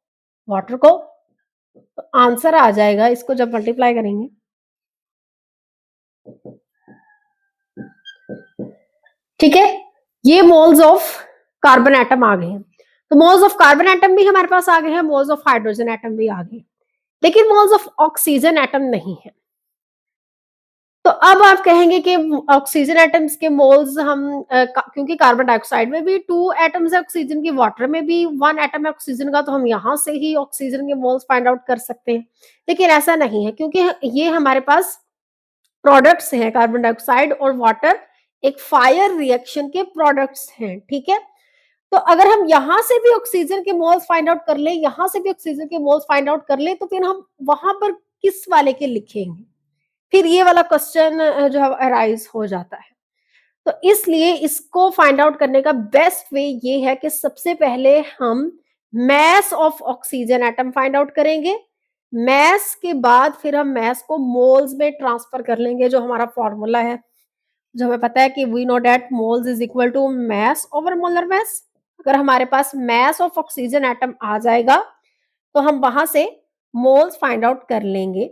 वाटर को, तो आंसर आ जाएगा। इसको जब मल्टीप्लाई करेंगे ठीक है, ये मोल्स ऑफ कार्बन एटम आ गए हैं। तो मोल्स ऑफ कार्बन एटम भी हमारे पास आ गए हैं, मोल्स ऑफ हाइड्रोजन एटम भी आ गए, लेकिन मोल्स ऑफ ऑक्सीजन एटम नहीं है। तो अब आप कहेंगे कि ऑक्सीजन एटम्स के मोल्स हम क्योंकि कार्बन डाइऑक्साइड में भी 2 एटम्स है ऑक्सीजन की, वाटर में भी 1 एटम है ऑक्सीजन का, तो हम यहां से ही ऑक्सीजन के मोल्स फाइंड आउट कर सकते हैं। लेकिन ऐसा नहीं है, क्योंकि ये हमारे पास प्रोडक्ट्स हैं, कार्बन डाइऑक्साइड और वाटर एक फायर रिएक्शन के प्रोडक्ट्स हैं। ठीक है, तो अगर हम यहां से भी ऑक्सीजन के मोल्स फाइंड आउट कर ले, यहां से भी ऑक्सीजन के मोल्स फाइंड आउट कर ले, तो फिर हम वहां पर किस वाले के लिखेंगे, फिर ये वाला क्वेश्चन जो है अराइज हो जाता है। तो इसलिए इसको फाइंड आउट करने का बेस्ट वे ये है कि सबसे पहले हम mess of oxygen atom find out करेंगे, मैस के बाद फिर हम मैस को मोल्स में ट्रांसफर कर लेंगे, जो हमारा फॉर्मूला है, जो हमें पता है कि we know that moles is equal to mass over molar mass. अगर हमारे पास मैस ऑफ ऑक्सीजन एटम आ जाएगा तो हम वहां से मोल्स फाइंड आउट कर लेंगे,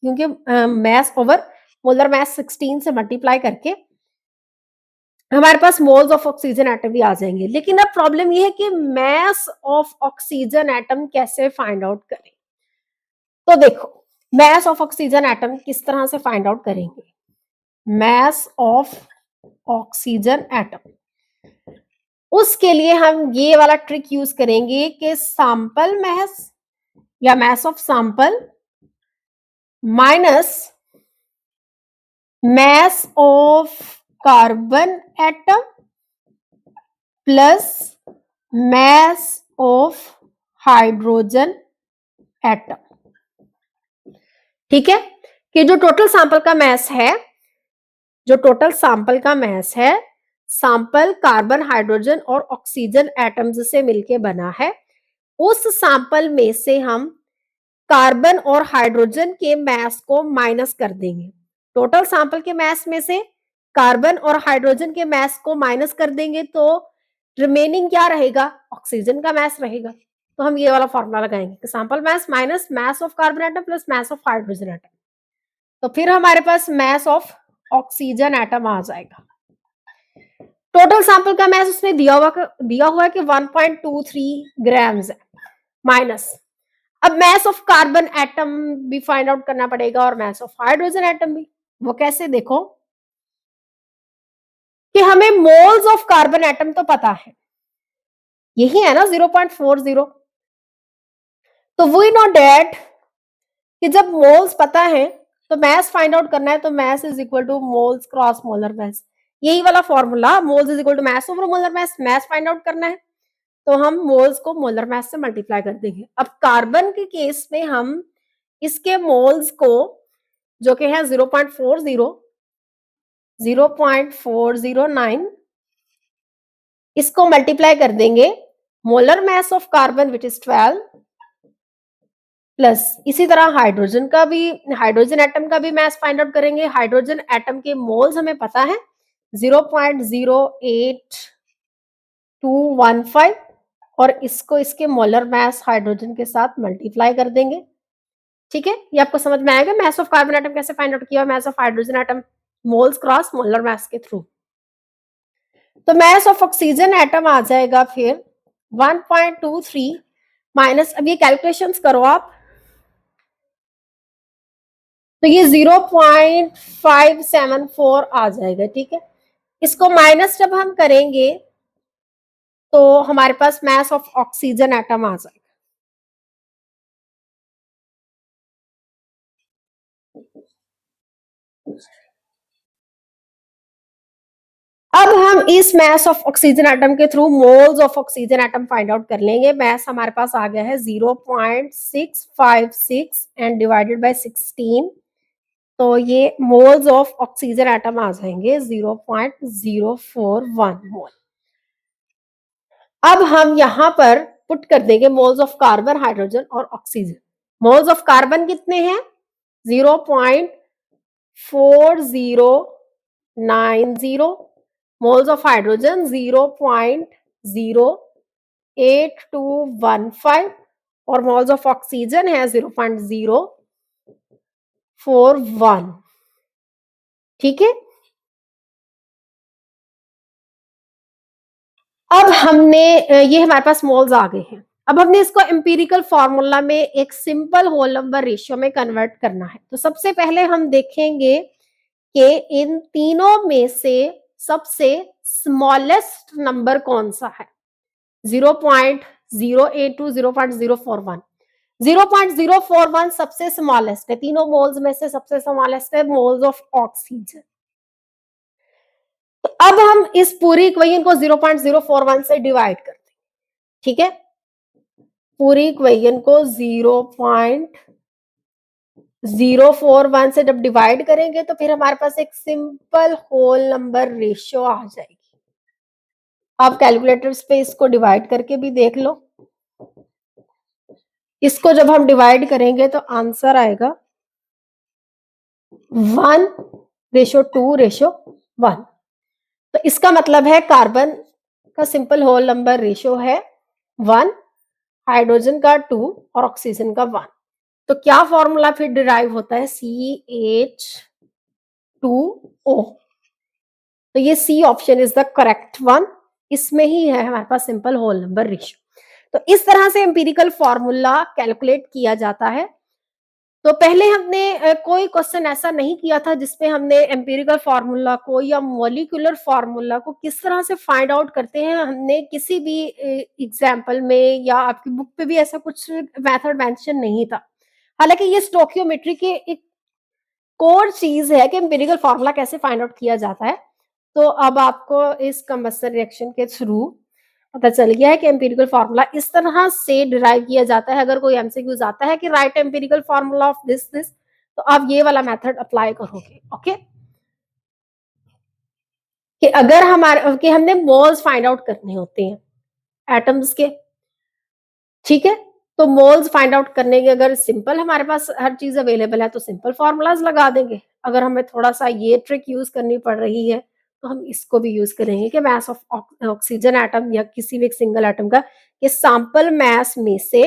क्योंकि मैस ओवर मोलर मास 16 से मल्टीप्लाई करके हमारे पास मोल्स ऑफ ऑक्सीजन एटम भी आ जाएंगे। लेकिन अब प्रॉब्लम ये है कि मैस ऑफ ऑक्सीजन एटम कैसे फाइंड आउट करें। तो देखो, मैस ऑफ ऑक्सीजन एटम किस तरह से फाइंड आउट करेंगे। मैस ऑफ ऑक्सीजन एटम, उसके लिए हम ये वाला ट्रिक यूज करेंगे कि सैंपल मैस या mass of sample minus mass of carbon atom plus mass of hydrogen atom. ठीक है, कि जो टोटल सैंपल का मैस है, जो टोटल सैंपल का मैस है, सैंपल कार्बन हाइड्रोजन और ऑक्सीजन एटम्स से मिलके बना है, उस सैंपल में से हम कार्बन और हाइड्रोजन के मैस को माइनस कर देंगे। टोटल सैंपल के मैस में से कार्बन और हाइड्रोजन के मैस को माइनस कर देंगे, तो रिमेनिंग क्या रहेगा, ऑक्सीजन का मैस रहेगा। तो हम ये वाला फॉर्मूला लगाएंगे कि sample mass minus mass of carbon atom plus mass of hydrogen atom, तो फिर हमारे पास मैस ऑफ ऑक्सीजन एटम आ जाएगा। टोटल सैंपल का मैस उसने दिया हुआ है कि 1.23 ग्राम्स है, माइनस अब मैस ऑफ कार्बन एटम भी फाइंड आउट करना पड़ेगा और मैस ऑफ हाइड्रोजन एटम भी। वो कैसे, देखो कि हमें मोल्स ऑफ कार्बन एटम तो पता है, यही है ना 0.40, तो वी नो डेट कि जब मोल्स पता है तो मैस फाइंड आउट करना है, तो mass is equal to moles cross molar mass. यही वाला formula, moles is equal to mass over molar mass, mass find out करना है तो हम मोल्स को मोलर मास से मल्टीप्लाई कर देंगे। अब कार्बन के केस में हम इसके मोल्स को जो कि है 0.409 इसको मल्टीप्लाई कर देंगे molar mass of carbon which is 12 plus इसी तरह हाइड्रोजन का भी, हाइड्रोजन एटम का भी मास फाइंड आउट करेंगे। हाइड्रोजन एटम के मोल्स हमें पता है 0.08215 और इसको इसके मोलर मास हाइड्रोजन के साथ मल्टीप्लाई कर देंगे। ठीक है, ये आपको समझ में आएगा मास ऑफ कार्बन एटम कैसे फाइंड आउट किया, mass of hydrogen atom moles cross molar मास के थ्रू। तो मास ऑफ ऑक्सीजन एटम आ जाएगा फिर 1.23 माइनस, अब ये कैलकुलेशंस करो आप, तो ये 0.574 आ जाएगा। ठीक है, इसको माइनस जब हम करेंगे तो हमारे पास मास ऑफ ऑक्सीजन एटम आ जाएगा। अब हम इस मास ऑफ ऑक्सीजन एटम के through moles of oxygen atom find out कर लेंगे। मास हमारे पास आ गया है 0.656 एंड डिवाइडेड बाय 16, तो ये मोल्स ऑफ ऑक्सीजन एटम आ जाएंगे 0.041 मोल। अब हम यहां पर पुट कर देंगे मोल्स ऑफ कार्बन, हाइड्रोजन और ऑक्सीजन। मोल्स ऑफ कार्बन कितने हैं 0.4090, मोल्स ऑफ हाइड्रोजन 0.08215 और मोल्स ऑफ ऑक्सीजन है 0.041। ठीक है, अब हमने ये हमारे पास मोल्स आ गए हैं। अब हमने इसको एम्पिरिकल फॉर्मूला में एक सिंपल होल नंबर रेशियो में कन्वर्ट करना है। तो सबसे पहले हम देखेंगे कि इन तीनों में से सबसे स्मॉलेस्ट नंबर कौन सा है। 0.082, 0.041, 0.041 सबसे स्मॉलेस्ट है, तीनों मोल्स में से सबसे स्मॉलेस्ट है मोल्स ऑफ ऑक्सीजन। तो अब हम इस पूरी इक्वेशन को 0.041 से डिवाइड करते हैं। ठीक है, पूरी इक्वेशन को 0.041 से जब डिवाइड करेंगे तो फिर हमारे पास एक सिंपल होल नंबर रेशियो आ जाएगी। आप कैलकुलेटर्स पे इसको डिवाइड करके भी देख लो। इसको जब हम डिवाइड करेंगे तो आंसर आएगा 1:2:1। तो इसका मतलब है कार्बन का सिंपल होल नंबर रेशियो है 1, हाइड्रोजन का 2 और ऑक्सीजन का 1। तो क्या फॉर्मूला फिर डिराइव होता है CH2O। तो ये C option is the correct one, इसमें ही है हमारे पास सिंपल होल नंबर रेशियो। तो इस तरह से एम्पिरिकल फॉर्मूला कैलकुलेट किया जाता है। तो पहले हमने कोई क्वेश्चन ऐसा नहीं किया था जिसमें हमने एम्पिरिकल फार्मूला को या मॉलिक्यूलर फार्मूला को किस तरह से फाइंड आउट करते हैं, हमने किसी भी एग्जाम्पल में या आपकी बुक पे भी ऐसा कुछ मेथड मेंशन नहीं था। हालांकि ये स्टोकियोमेट्री की एक कोर चीज है कि एम्पिरिकल फार्मूला कैसे फाइंड आउट किया जाता है। तो अब आपको इस कंबस्टर रिएक्शन के थ्रू पता चल गया है कि एम्पिरिकल फार्मूला इस तरह से डिराइव किया जाता है। अगर कोई एमसीक्यूज आता है कि right empirical formula of this this, तो आप ये वाला मेथड अप्लाई करोगे। ओके, कि अगर हमारे कि हमने मोल्स फाइंड आउट करने होते हैं एटम्स के। ठीक है, तो मोल्स फाइंड आउट करने के अगर सिंपल हमारे पास हर चीज अवेलेबल है तो सिंपल फार्मूलाज लगा देंगे। अगर हमें थोड़ा सा ये ट्रिक यूज करनी पड़ रही है तो हम इसको भी यूज करेंगे कि मास ऑफ ऑक्सीजन एटम या किसी भी एक सिंगल एटम का कि सैंपल मास में से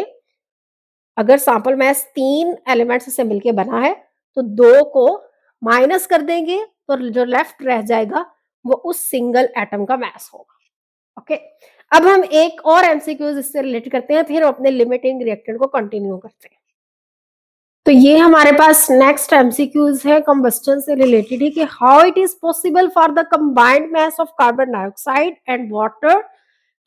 अगर सैंपल मास 3 एलिमेंट्स से मिलके बना है तो 2 को माइनस कर देंगे तो जो लेफ्ट रह जाएगा वो उस सिंगल एटम का मास होगा। ओके, अब हम एक और एमसीक्यूज इससे रिलेट करते हैं, फिर अपने लिमिटिंग रिएक्टेंट को कंटिन्यू करते हैं। तो ये हमारे पास नेक्स्ट एमसीक्यूज है कंबस्टन से रिलेटेड है कि how it is possible for the combined mass of carbon dioxide and water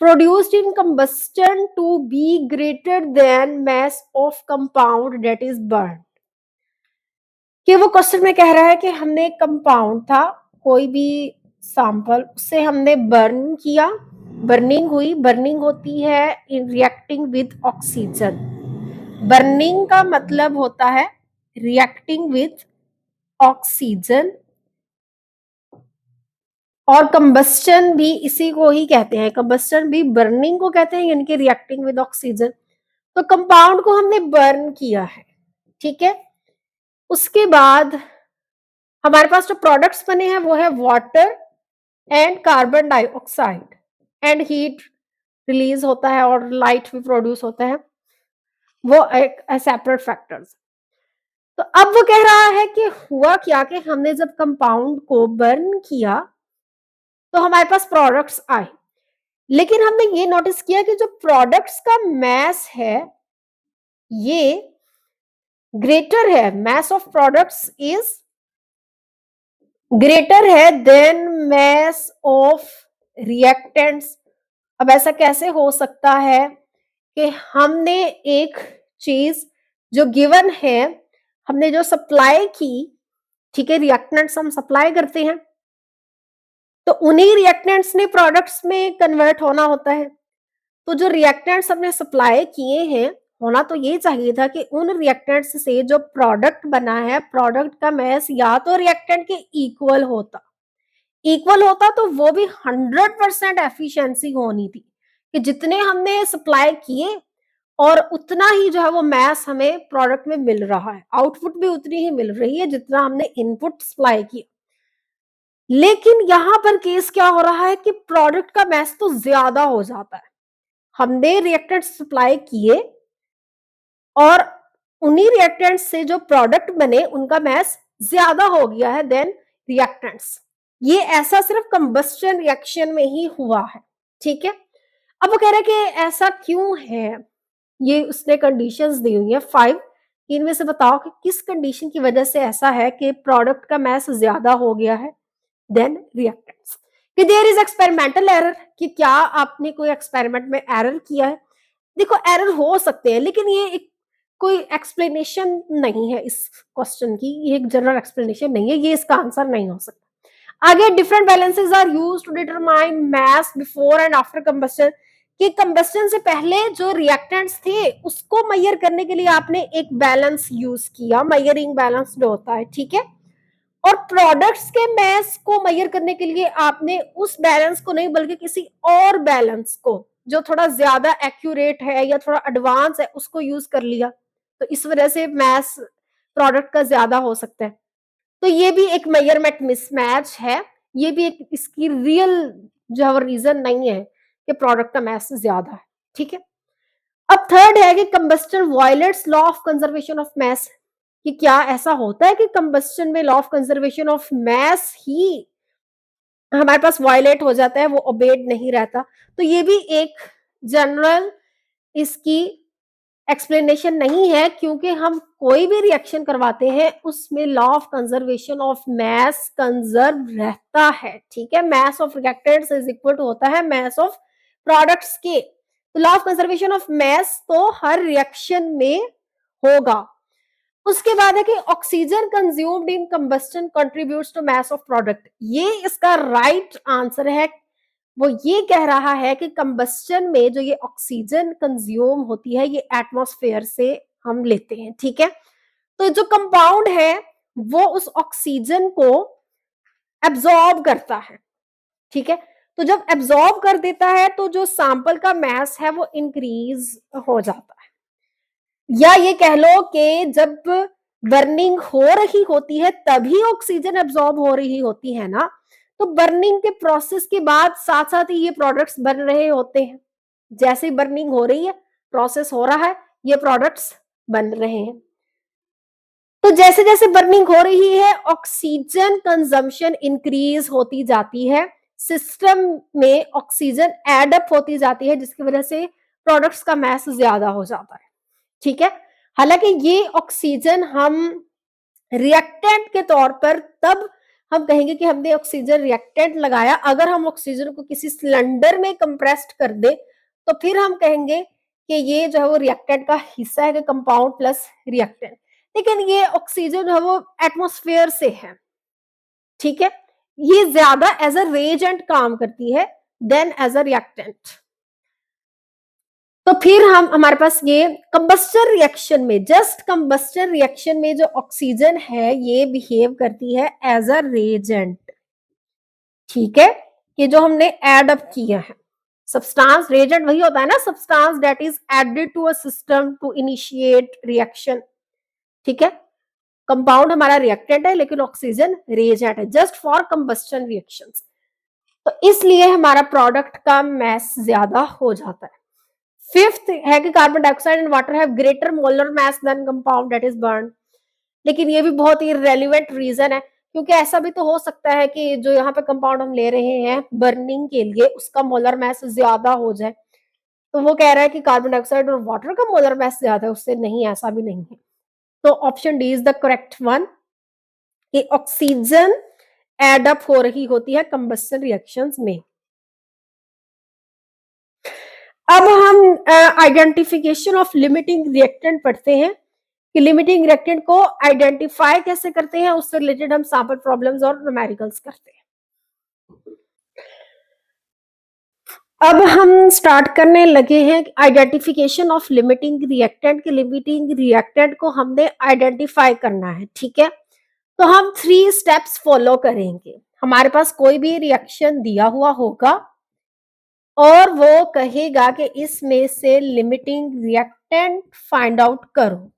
produced in combustion to be greater than mass of compound that is burned। कि वो क्वेश्चन में कह रहा है कि हमने एक कंपाउंड था, कोई भी सैंपल, उसे हमने बर्न किया, बर्निंग हुई, बर्निंग होती है इन रिएक्टिंग विद ऑक्सीजन। बर्निंग का मतलब होता है रिएक्टिंग विद ऑक्सीजन, और कंबस्टन भी इसी को ही कहते हैं, कंबस्टन भी बर्निंग को कहते हैं, यानी कि रिएक्टिंग विद ऑक्सीजन। तो कंपाउंड को हमने बर्न किया है, ठीक है। उसके बाद हमारे पास जो प्रोडक्ट्स बने हैं वो है water and carbon dioxide, and heat release होता है और लाइट भी प्रोड्यूस होता है, वो एक सेपरेट फैक्टर्स। तो अब वो कह रहा है कि हुआ क्या कि हमने जब कंपाउंड को बर्न किया तो हमारे पास प्रोडक्ट्स आए, लेकिन हमने ये नोटिस किया कि जो प्रोडक्ट्स का मैस है ये ग्रेटर है, mass of products is greater है देन मैस ऑफ रिएक्टेंट्स। अब ऐसा कैसे हो सकता है कि हमने एक चीज जो गिवन है, हमने जो सप्लाई की, ठीक है, रिएक्टेंट्स हम सप्लाई करते हैं तो उन्हीं रिएक्टेंट्स ने प्रोडक्ट्स में कन्वर्ट होना होता है। तो जो रिएक्टेंट्स हमने सप्लाई किए हैं, होना तो ये चाहिए था कि उन रिएक्टेंट्स से जो प्रोडक्ट बना है, प्रोडक्ट का मैस या तो रिएक्टेंट के इक्वल होता, इक्वल होता तो वो भी 100% एफिशिएंसी होनी थी कि जितने हमने सप्लाई किए और उतना ही जो है वो मैस हमें प्रोडक्ट में मिल रहा है, आउटपुट भी उतनी ही मिल रही है जितना हमने इनपुट सप्लाई किया। लेकिन यहां पर केस क्या हो रहा है कि प्रोडक्ट का मैस तो ज्यादा हो जाता है, हमने रिएक्टेंट सप्लाई किए और उन्हीं रिएक्टेंट्स से जो प्रोडक्ट बने उनका मैस ज्यादा हो गया है देन रिएक्टेंट्स। ये ऐसा सिर्फ कंबस्टन रिएक्शन में ही हुआ है, ठीक है। अब वो कह रहे हैं कि ऐसा क्यों है, ये उसने कंडीशंस दी हुई है 5, इनमें से बताओ कि किस कंडीशन की वजह से ऐसा है कि प्रोडक्ट का मैस ज्यादा हो गया है देन रिएक्टेंट्स। कि देयर इज एक्सपेरिमेंटल एरर, कि क्या आपने कोई एक्सपेरिमेंट में एरर किया है। देखो एरर हो सकते हैं, लेकिन ये एक कोई एक्सप्लेनेशन नहीं है इस क्वेश्चन की, ये एक जनरल एक्सप्लेनेशन नहीं है, ये इसका आंसर नहीं हो सकता। आगे different balances are used to determine mass before and after combustion, कि कंबस्टन से पहले जो रिएक्टेंट्स थे उसको मेजर करने के लिए आपने एक बैलेंस यूज किया, मेजरिंग बैलेंस जो होता है, ठीक है। और प्रोडक्ट्स के मैस को मेजर करने के लिए आपने उस बैलेंस को नहीं बल्कि किसी और बैलेंस को जो थोड़ा ज्यादा एक्यूरेट है या थोड़ा एडवांस है उसको यूज कर लिया, तो इस वजह से मैस प्रोडक्ट का ज्यादा हो सकता है। तो ये भी एक मेजरमेंट मिसमैच है, ये भी एक इसकी रियल जो रीजन नहीं है कि प्रोडक्ट का मैस ज्यादा है, ठीक है। अब थर्ड है कि combustion violates law of conservation of mass, कि क्या ऐसा होता है कि कंबस्टन में law of conservation of mass ही हमारे पास वायलेट हो जाता है, वो ओबेड नहीं रहता। तो ये भी एक जनरल इसकी एक्सप्लेनेशन नहीं है, क्योंकि हम कोई भी रिएक्शन करवाते हैं उसमें law of conservation of mass conserve रहता है, ठीक है। Mass of reactants is equal to होता है मैस ऑफ प्रोडक्ट्स के, तो law of conservation of mass तो हर रिएक्शन में होगा। उसके बाद है कि oxygen consumed in combustion contributes to mass of product, ये इसका राइट आंसर है। वो ये कह रहा है कि कंबस्टन में जो ये ऑक्सीजन कंज्यूम होती है ये एटमॉस्फेयर से हम लेते हैं, ठीक है। तो जो कंपाउंड है वो उस ऑक्सीजन को एब्जॉर्ब करता है, ठीक है। तो जब एब्जॉर्ब कर देता है तो जो सैंपल का मैस है वो इंक्रीज हो जाता है, या ये कह लो कि जब बर्निंग हो रही होती है तभी ऑक्सीजन एब्जॉर्ब हो रही होती है ना, तो बर्निंग के प्रोसेस के बाद साथ साथ ही ये प्रोडक्ट्स बन रहे होते हैं। जैसे बर्निंग हो रही है, प्रोसेस हो रहा है, ये प्रोडक्ट्स बन रहे हैं। तो जैसे जैसे बर्निंग हो रही है ऑक्सीजन कंजम्पशन इंक्रीज होती जाती है, सिस्टम में ऑक्सीजन एडअप होती जाती है, जिसकी वजह से प्रोडक्ट्स का मैस ज्यादा हो जाता है, ठीक है। हालांकि ये ऑक्सीजन हम रिएक्टेंट के तौर पर तब हम कहेंगे कि हमने ऑक्सीजन रिएक्टेंट लगाया, अगर हम ऑक्सीजन को किसी सिलेंडर में कंप्रेस्ड कर दे तो फिर हम कहेंगे कि ये जो है वो रिएक्टेंट का हिस्सा है, कि कंपाउंड प्लस रिएक्टेंट। लेकिन ये ऑक्सीजन जो है वो एटमॉस्फेयर से है, ठीक है, ये ज्यादा एज अ reagent काम करती है देन एज अ रिएक्टेंट। तो फिर हमारे पास ये कंबस्टर रिएक्शन में, जस्ट कंबस्टर रिएक्शन में जो ऑक्सीजन है ये बिहेव करती है एज अ reagent। ठीक है, कि जो हमने एड अप किया है सब्सटेंस, reagent वही होता है ना, substance that is added to a system to initiate reaction. ठीक है, कंपाउंड हमारा रिएक्टेंट है लेकिन ऑक्सीजन reagent है, जस्ट फॉर कंबस्टन रिएक्शंस। तो इसलिए हमारा प्रोडक्ट का मैस ज्यादा हो जाता है। फिफ्थ है कि carbon dioxide and water have greater molar mass than compound that is burn. लेकिन ये भी बहुत ही रेलिवेंट रीजन है, क्योंकि ऐसा भी तो हो सकता है कि जो यहाँ पे कंपाउंड हम ले रहे हैं बर्निंग के लिए उसका मोलर मास ज्यादा हो जाए। तो वो कह रहा है कि कार्बन डाइऑक्साइड और वाटर का मोलर मास ज्यादा है, उससे नहीं, ऐसा भी नहीं है। तो option D is the correct one, कि ऑक्सीजन एड अप हो रही होती है कंबस्शन रिएक्शंस में। अब हम आइडेंटिफिकेशन ऑफ लिमिटिंग रिएक्टेंट पढ़ते हैं कि लिमिटिंग रिएक्टेंट को आइडेंटिफाई कैसे करते हैं, उससे रिलेटेड हम सैंपल प्रॉब्लम्स और न्यूमेरिकल्स करते हैं। अब हम स्टार्ट करने लगे हैं आइडेंटिफिकेशन ऑफ लिमिटिंग रिएक्टेंट के। लिमिटिंग रिएक्टेंट को हमने आइडेंटिफाई करना है। ठीक है, तो हम 3 स्टेप्स फॉलो करेंगे। हमारे पास कोई भी रिएक्शन दिया हुआ होगा और वो कहेगा कि इसमें से लिमिटिंग रिएक्टेंट फाइंड आउट करो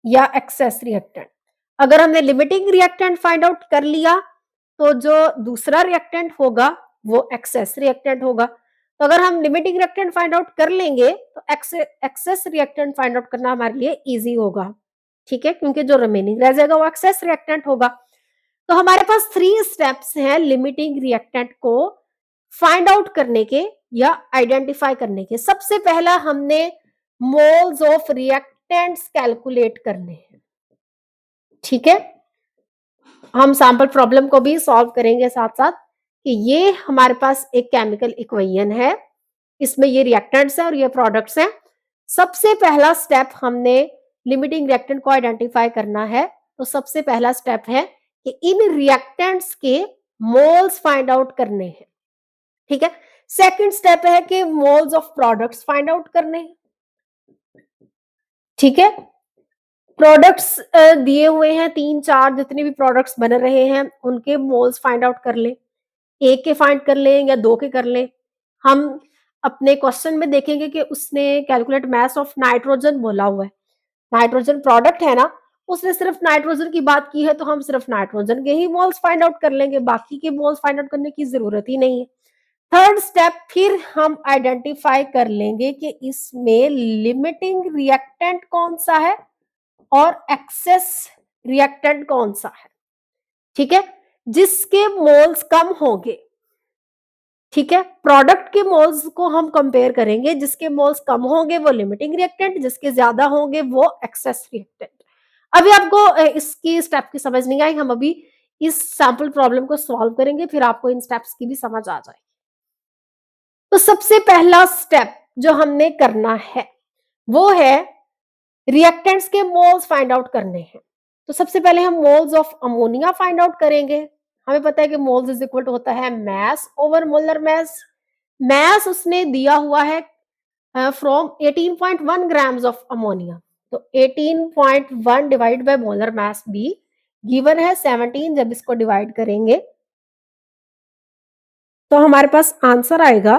या एक्सेस रिएक्टेंट। अगर हमने लिमिटिंग रिएक्टेंट फाइंड आउट कर लिया तो जो दूसरा रिएक्टेंट होगा वो एक्सेस रिएक्टेंट होगा। तो अगर हम लिमिटिंग रिएक्टेंट फाइंड आउट कर लेंगे तो एक्सेस रिएक्टेंट फाइंड आउट करना हमारे लिए इजी होगा। ठीक है, क्योंकि जो रिमेनिंग रह जाएगा वो एक्सेस रिएक्टेंट होगा। तो हमारे पास 3 स्टेप्स हैं लिमिटिंग रिएक्टेंट को फाइंड आउट करने के या आइडेंटिफाई करने के। सबसे पहला हमने मोल्स ऑफ रिएक्टेंट्स कैलकुलेट करने हैं। ठीक है, हम सैंपल प्रॉब्लम को भी सॉल्व करेंगे साथ साथ कि ये हमारे पास एक केमिकल इक्वेशन है, इसमें ये रिएक्टेंट्स हैं और ये प्रोडक्ट्स हैं। सबसे पहला स्टेप हमने लिमिटिंग रिएक्टेंट को आइडेंटिफाई करना है। तो सबसे पहला स्टेप है कि इन रिएक्टेंट्स के मोल्स फाइंड आउट करने हैं। ठीक है, सेकंड स्टेप है कि moles of products find out करने हैं। ठीक है, प्रोडक्ट्स दिए हुए हैं 3-4, जितने भी प्रोडक्ट्स बन रहे हैं उनके मोल्स फाइंड आउट कर लें। एक के फाइंड कर लें या 2 के कर लें। हम अपने क्वेश्चन में देखेंगे कि उसने कैलकुलेट मास ऑफ नाइट्रोजन बोला हुआ है। नाइट्रोजन प्रोडक्ट है ना, उसने सिर्फ नाइट्रोजन की बात की है तो हम सिर्फ नाइट्रोजन के ही मोल्स फाइंड आउट कर लेंगे, बाकी के मोल्स फाइंड आउट करने की जरूरत ही नहीं है। थर्ड स्टेप फिर हम आइडेंटिफाई कर लेंगे कि इसमें लिमिटिंग रिएक्टेंट कौन सा है और एक्सेस रिएक्टेंट कौन सा है। ठीक है, जिसके मोल्स कम होंगे। ठीक है, प्रोडक्ट के मोल्स को हम कंपेयर करेंगे, जिसके मोल्स कम होंगे वो लिमिटिंग रिएक्टेंट, जिसके ज्यादा होंगे वो एक्सेस रिएक्टेंट। अभी आपको इसकी स्टेप की समझ नहीं आई, हम अभी इस सैंपल प्रॉब्लम को सॉल्व करेंगे, फिर आपको इन स्टेप्स की भी समझ आ जाएगी। तो सबसे पहला स्टेप जो हमने करना है वो है रिएक्टेंट्स के मोल्स फाइंड आउट करने हैं। तो सबसे पहले हम moles of ammonia find out करेंगे। हमें पता है कि मोल्स इज इक्वल टू होता है मास ओवर मोलर मास। मास उसने दिया हुआ है फ्रॉम 18.1 ग्राम्स ऑफ अमोनिया। तो 18.1 डिवाइड बाय मोलर मास भी गिवन है 17। जब इसको डिवाइड करेंगे तो हमारे पास आंसर आएगा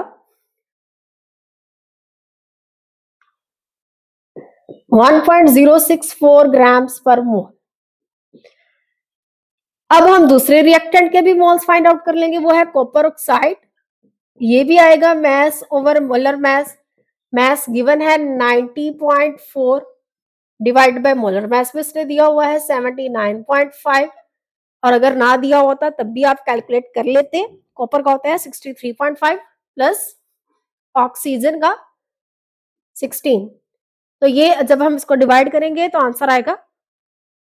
1.064 ग्राम्स पर मोल। अब हम दूसरे रिएक्टेंट के भी मोल्स फाइंड आउट कर लेंगे, वो है कॉपर ऑक्साइड। ये भी आएगा मास over molar mass. Mass given है 90.4 डिवाइड बाय मोलर मास में इसने दिया हुआ है 79.5। और अगर ना दिया होता तब भी आप कैलकुलेट कर लेते। कॉपर का होता है 63.5 प्लस ऑक्सीजन का 16। तो ये जब हम इसको डिवाइड करेंगे तो आंसर आएगा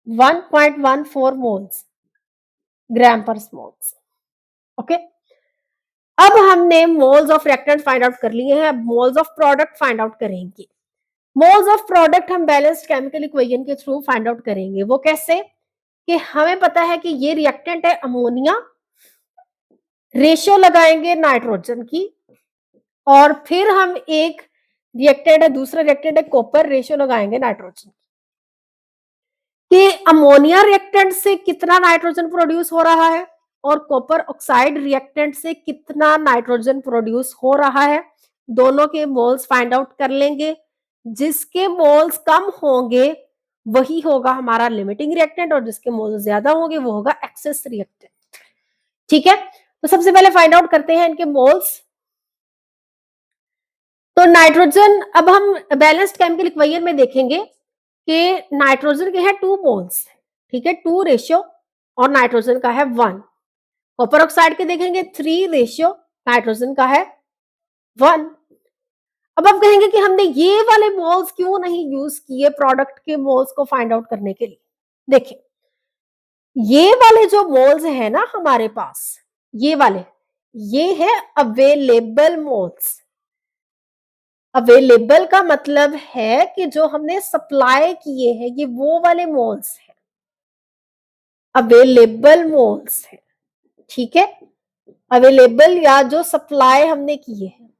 1.14 मोल्स ग्राम पर मोल्स। ओके, अब हमने moles of reactant find out कर लिए हैं। अब moles of product find out करेंगे। मोल्स ऑफ प्रोडक्ट हम बैलेंस्ड केमिकल इक्वेशन के थ्रू फाइंड आउट करेंगे। वो कैसे? कि हमें पता है कि ये रिएक्टेंट है अमोनिया रेशियो लगाएंगे नाइट्रोजन की, और फिर हम एक रिएक्टेंट है, दूसरा रिएक्टेंट है कॉपर, रेशियो लगाएंगे नाइट्रोजन कि अमोनिया रिएक्टेंट से कितना नाइट्रोजन प्रोड्यूस हो रहा है और कॉपर ऑक्साइड रिएक्टेंट से कितना नाइट्रोजन प्रोड्यूस हो रहा है। दोनों के मोल्स फाइंड आउट कर लेंगे, जिसके मोल्स कम होंगे वही होगा हमारा लिमिटिंग रिएक्टेंट, और जिसके मोल्स ज्यादा होंगे वो होगा एक्सेस रिएक्टेंट। ठीक है, तो सबसे पहले फाइंड आउट करते हैं इनके मोल्स। तो नाइट्रोजन, अब हम बैलेंस्ड केमिकल इक्वेशन में देखेंगे कि नाइट्रोजन के हैं 2 मोल्स, ठीक है, 2 रेशियो, और नाइट्रोजन का है 1। कॉपर ऑक्साइड के देखेंगे 3 रेशियो, नाइट्रोजन का है 1। अब आप कहेंगे कि हमने ये वाले मोल्स क्यों नहीं यूज किए प्रोडक्ट के मोल्स को फाइंड आउट करने के लिए। देखिए, ये वाले जो मोल्स है ना हमारे पास, ये वाले, ये है अवेलेबल मोल्स। अवेलेबल का मतलब है कि जो हमने सप्लाई किए हैं, ये वो वाले मोल्स हैं, अवेलेबल मोल्स हैं। ठीक है, अवेलेबल या जो सप्लाई हमने किए हैं।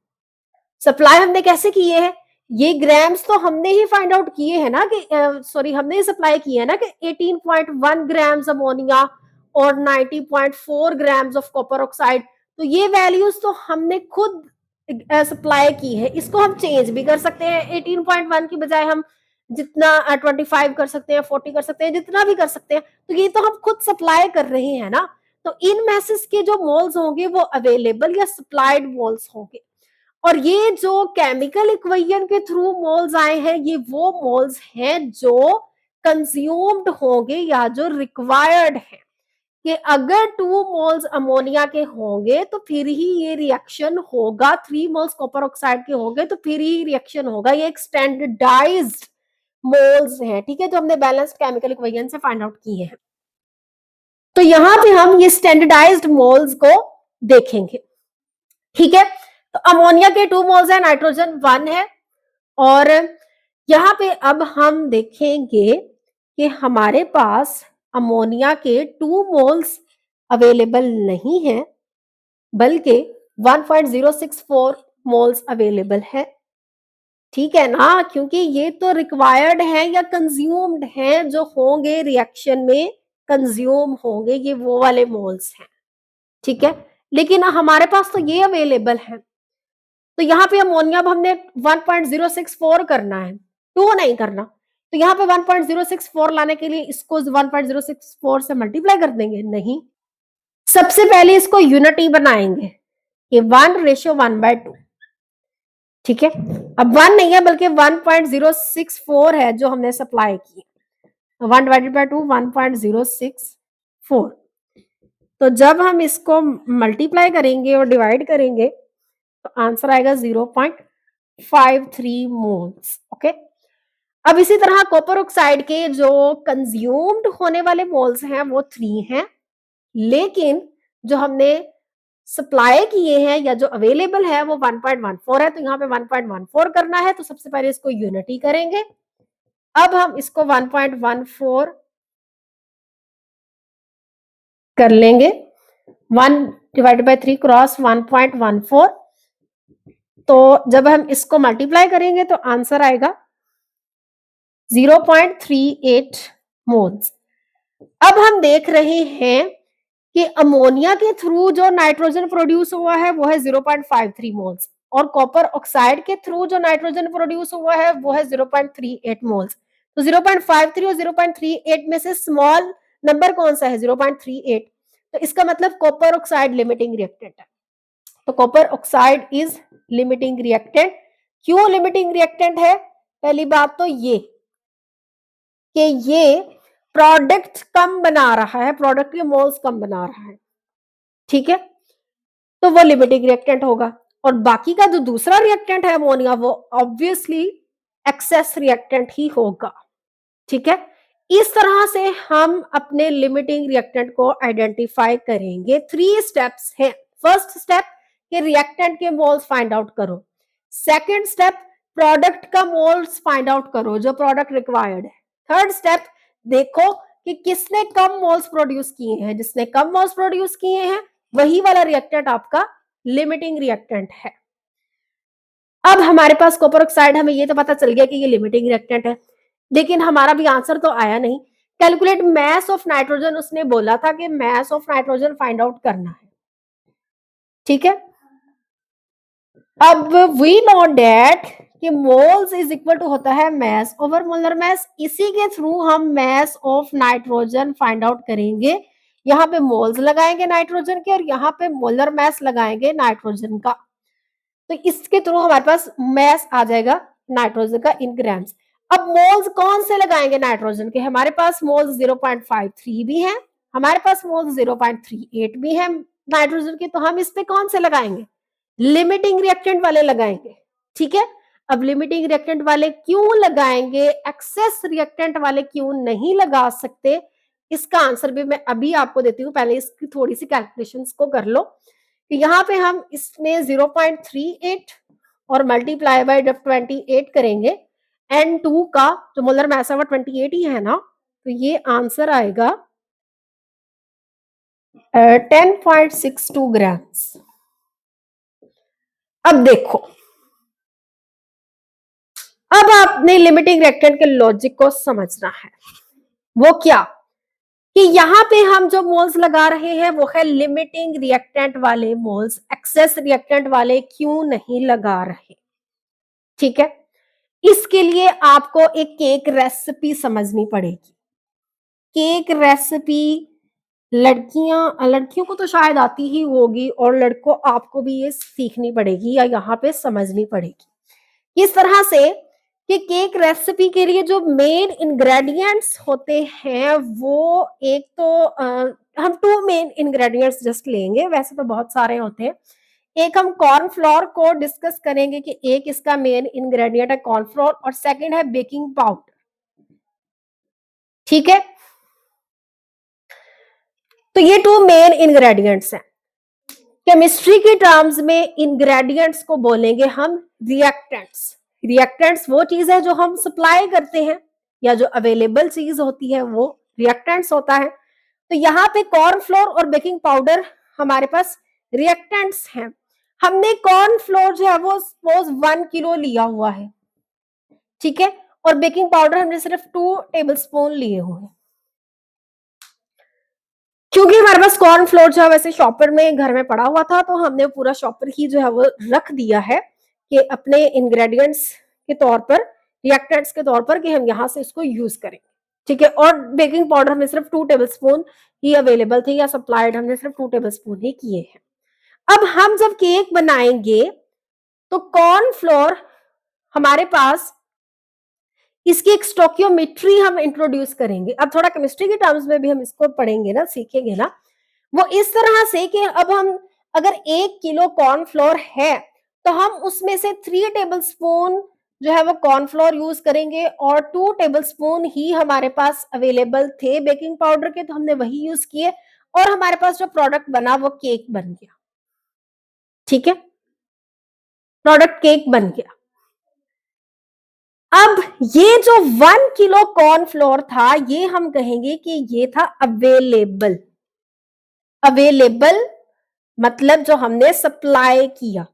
सप्लाई हमने कैसे किए हैं, ये ग्राम्स तो हमने ही फाइंड आउट किए हैं ना कि सॉरी हमने ही सप्लाई किए है ना कि 18.1 ग्राम्स अमोनिया और 90.4 ग्राम्स ऑफ कॉपर ऑक्साइड। तो ये वैल्यूज तो हमने खुद सप्लाई की है। इसको हम चेंज भी कर सकते हैं, 18.1 की बजाय हम जितना 25 कर सकते हैं, 40 कर सकते हैं, जितना भी कर सकते हैं। तो ये तो हम खुद सप्लाई कर रहे हैं ना, तो इन मैसेज के जो मोल्स होंगे वो अवेलेबल या सप्लाइड मोल्स होंगे। और ये जो केमिकल इक्वेशन के थ्रू मोल्स आए हैं, ये वो मोल्स हैं जो कंज्यूम्ड होंगे या जो रिक्वायर्ड है कि अगर 2 मोल्स अमोनिया के होंगे तो फिर ही ये रिएक्शन होगा, 3 मोल्स कॉपर ऑक्साइड के होंगे तो फिर ही रिएक्शन होगा। ये एक स्टैंडर्डाइज्ड मोल्स हैं, ठीक है, जो हमने बैलेंस्ड केमिकल इक्वेशन से फाइंड आउट किए हैं। तो यहां पे हम ये स्टैंडर्डाइज्ड मोल्स को देखेंगे। ठीक है, तो अमोनिया के 2 मोल्स है, नाइट्रोजन 1 है, और यहां पे अब हम देखेंगे कि हमारे पास अमोनिया के 2 मोल्स अवेलेबल नहीं है, बल्कि 1.064 मोल्स अवेलेबल है। ठीक है ना, क्योंकि ये तो रिक्वायर्ड है या कंज्यूम्ड है, जो होंगे रिएक्शन में कंज्यूम होंगे, ये वो वाले मोल्स हैं। ठीक है, लेकिन हमारे पास तो ये अवेलेबल है। तो यहाँ पे अमोनिया अब हमने 1.064 करना है, 2 नहीं करना। तो यहाँ पे 1.064 लाने के लिए इसको 1.064 से मल्टीप्लाई कर देंगे, नहीं, सबसे पहले इसको यूनिटी बनाएंगे कि 1:1/2। ठीक है, अब 1 नहीं है बल्कि 1.064 है जो हमने सप्लाई की, 1/2 1.064। तो जब हम इसको मल्टीप्लाई करेंगे और डिवाइड करेंगे तो आंसर आएगा 0.53 मोल्स। ओके, अब इसी तरह कॉपर ऑक्साइड के जो कंज्यूम्ड होने वाले मोल्स हैं वो 3 हैं, लेकिन जो हमने सप्लाई किए हैं या जो अवेलेबल है वो 1.14 है। तो यहाँ पे 1.14 करना है, तो सबसे पहले इसको यूनिटी करेंगे। अब हम इसको 1.14 कर लेंगे, 1/3 क्रॉस 1.14। तो जब हम इसको मल्टीप्लाई करेंगे तो आंसर आएगा 0.38 मोल्स। अब हम देख रहे हैं कि अमोनिया के थ्रू जो नाइट्रोजन प्रोड्यूस हुआ है वो है 0.53 मोल्स, और कॉपर ऑक्साइड के थ्रू जो नाइट्रोजन प्रोड्यूस हुआ है वो है 0.38 मोल्स। तो 0.53 और 0.38 में से स्मॉल नंबर कौन सा है, 0.38। तो इसका मतलब कॉपर ऑक्साइड लिमिटिंग रिएक्टेंट है। तो copper oxide is limiting reactant. क्यों लिमिटिंग रिएक्टेंट है? पहली बात तो ये कि ये प्रोडक्ट कम बना रहा है, प्रोडक्ट के मोल्स कम बना रहा है। ठीक है, तो वो लिमिटिंग रिएक्टेंट होगा। और बाकी का जो दूसरा रिएक्टेंट है अमोनिया, वो ऑब्वियसली एक्सेस रिएक्टेंट ही होगा। ठीक है, इस तरह से हम अपने लिमिटिंग रिएक्टेंट को आइडेंटिफाई करेंगे। 3 स्टेप्स हैं। फर्स्ट स्टेप कि रिएक्टेंट के मोल्स फाइंड आउट करो। सेकंड स्टेप, प्रोडक्ट का मोल्स फाइंड आउट करो जो प्रोडक्ट रिक्वायर्ड है। थर्ड स्टेप, देखो कि किसने कम मोल्स प्रोड्यूस किए हैं। जिसने कम मोल्स प्रोड्यूस किए हैं वही वाला रिएक्टेंट आपका लिमिटिंग रिएक्टेंट है। अब हमारे पास कॉपर ऑक्साइड, हमें ये तो पता चल गया कि ये लिमिटिंग रिएक्टेंट है, लेकिन हमारा भी आंसर तो आया नहीं। कैलकुलेट मास ऑफ नाइट्रोजन, उसने बोला था कि mass of nitrogen find out करना है, ठीक है। अब वी नो डेट कि मोल्स इज इक्वल टू होता है मास ओवर मोलर मास, इसी के थ्रू हम mass of nitrogen find out करेंगे। यहाँ पे मोल्स लगाएंगे नाइट्रोजन के और यहाँ पे मोलर मास लगाएंगे नाइट्रोजन का, तो इसके थ्रू हमारे पास मास आ जाएगा नाइट्रोजन का इन ग्राम्स। अब मोल्स कौन से लगाएंगे नाइट्रोजन के, हमारे पास मोल्स 0.53 भी हैं, हमारे पास मोल्स 0.38 भी हैं नाइट्रोजन के, तो हम इस पे कौन से लगाएंगे, लिमिटिंग रिएक्टेंट वाले लगाएंगे, ठीक है। अब लिमिटिंग रिएक्टेंट वाले क्यों लगाएंगे, एक्सेस रिएक्टेंट वाले क्यों नहीं लगा सकते, इसका आंसर भी मैं अभी आपको देती हूँ, पहले इसकी थोड़ी सी कैलकुलेशंस को कर लो। तो यहाँ पे हम इसमें 0.38 और मल्टीप्लाई बाय 28 करेंगे, N2 का जो मोलर मास है वो 28 ही है ना, तो ये आंसर आएगा 10.62 ग्राम्स। अब देखो, अब आपने लिमिटिंग रिएक्टेंट के लॉजिक को समझना है, वो क्या कि यहाँ पे हम जो मोल्स लगा रहे हैं वो है लिमिटिंग रिएक्टेंट वाले मोल्स, एक्सेस रिएक्टेंट वाले क्यों नहीं लगा रहे, ठीक है। इसके लिए आपको एक केक रेसिपी समझनी पड़ेगी। केक रेसिपी लड़कियों को तो शायद आती ही होगी, और लड़कों आपको भी ये सीखनी पड़ेगी या यहाँ पे समझनी पड़ेगी इस तरह से कि केक रेसिपी के लिए जो मेन इंग्रेडिएंट्स होते हैं वो एक तो हम 2 मेन इंग्रेडिएंट्स जस्ट लेंगे, वैसे तो बहुत सारे होते हैं। एक हम कॉर्नफ्लोर को डिस्कस करेंगे कि एक इसका मेन इंग्रेडिएंट है कॉर्नफ्लोर, और सेकंड है बेकिंग पाउडर, ठीक है। तो ये 2 मेन इंग्रेडिएंट्स हैं। केमिस्ट्री के टर्म्स में इंग्रेडिएंट्स को बोलेंगे हम रिएक्टेंट्स। रिएक्टेंट्स वो चीज है जो हम सप्लाई करते हैं या जो अवेलेबल चीज होती है वो रिएक्टेंट्स होता है। तो यहाँ पे कॉर्नफ्लोर और बेकिंग पाउडर हमारे पास रिएक्टेंट्स हैं। हमने कॉर्नफ्लोर जो है वो सपोज 1 किलो लिया हुआ है, ठीक है, और बेकिंग पाउडर हमने सिर्फ 2 टेबलस्पून लिए हुए हैं। क्योंकि हमारे पास कॉर्नफ्लोर जो है वैसे शॉपर में घर में पड़ा हुआ था, तो हमने पूरा शॉपर ही जो है वो रख दिया है कि अपने इंग्रेडिएंट्स के तौर पर, रिएक्टेंट्स के तौर पर, कि हम यहाँ से इसको यूज करेंगे, ठीक है। और बेकिंग पाउडर हमें सिर्फ 2 टेबलस्पून ही अवेलेबल थे या सप्लाइड हमने सिर्फ 2 टेबलस्पून ही किए हैं। अब हम जब केक बनाएंगे तो कॉर्नफ्लोर हमारे पास, इसकी एक स्टोकियोमेट्री हम इंट्रोड्यूस करेंगे। अब थोड़ा केमिस्ट्री के टर्म्स में भी हम इसको पढ़ेंगे ना, सीखेंगे ना, वो इस तरह से कि अब हम अगर 1 किलो कॉर्नफ्लोर है तो हम उसमें से 3 टेबलस्पून जो है वो कॉर्नफ्लोर यूज करेंगे, और 2 टेबलस्पून ही हमारे पास अवेलेबल थे बेकिंग पाउडर के, तो हमने वही यूज किए, और हमारे पास जो प्रोडक्ट बना वो केक बन गया, ठीक है, प्रोडक्ट केक बन गया। अब ये जो 1 किलो कॉर्नफ्लोर था, ये हम कहेंगे कि ये था अवेलेबल। अवेलेबल मतलब जो हमने सप्लाई किया,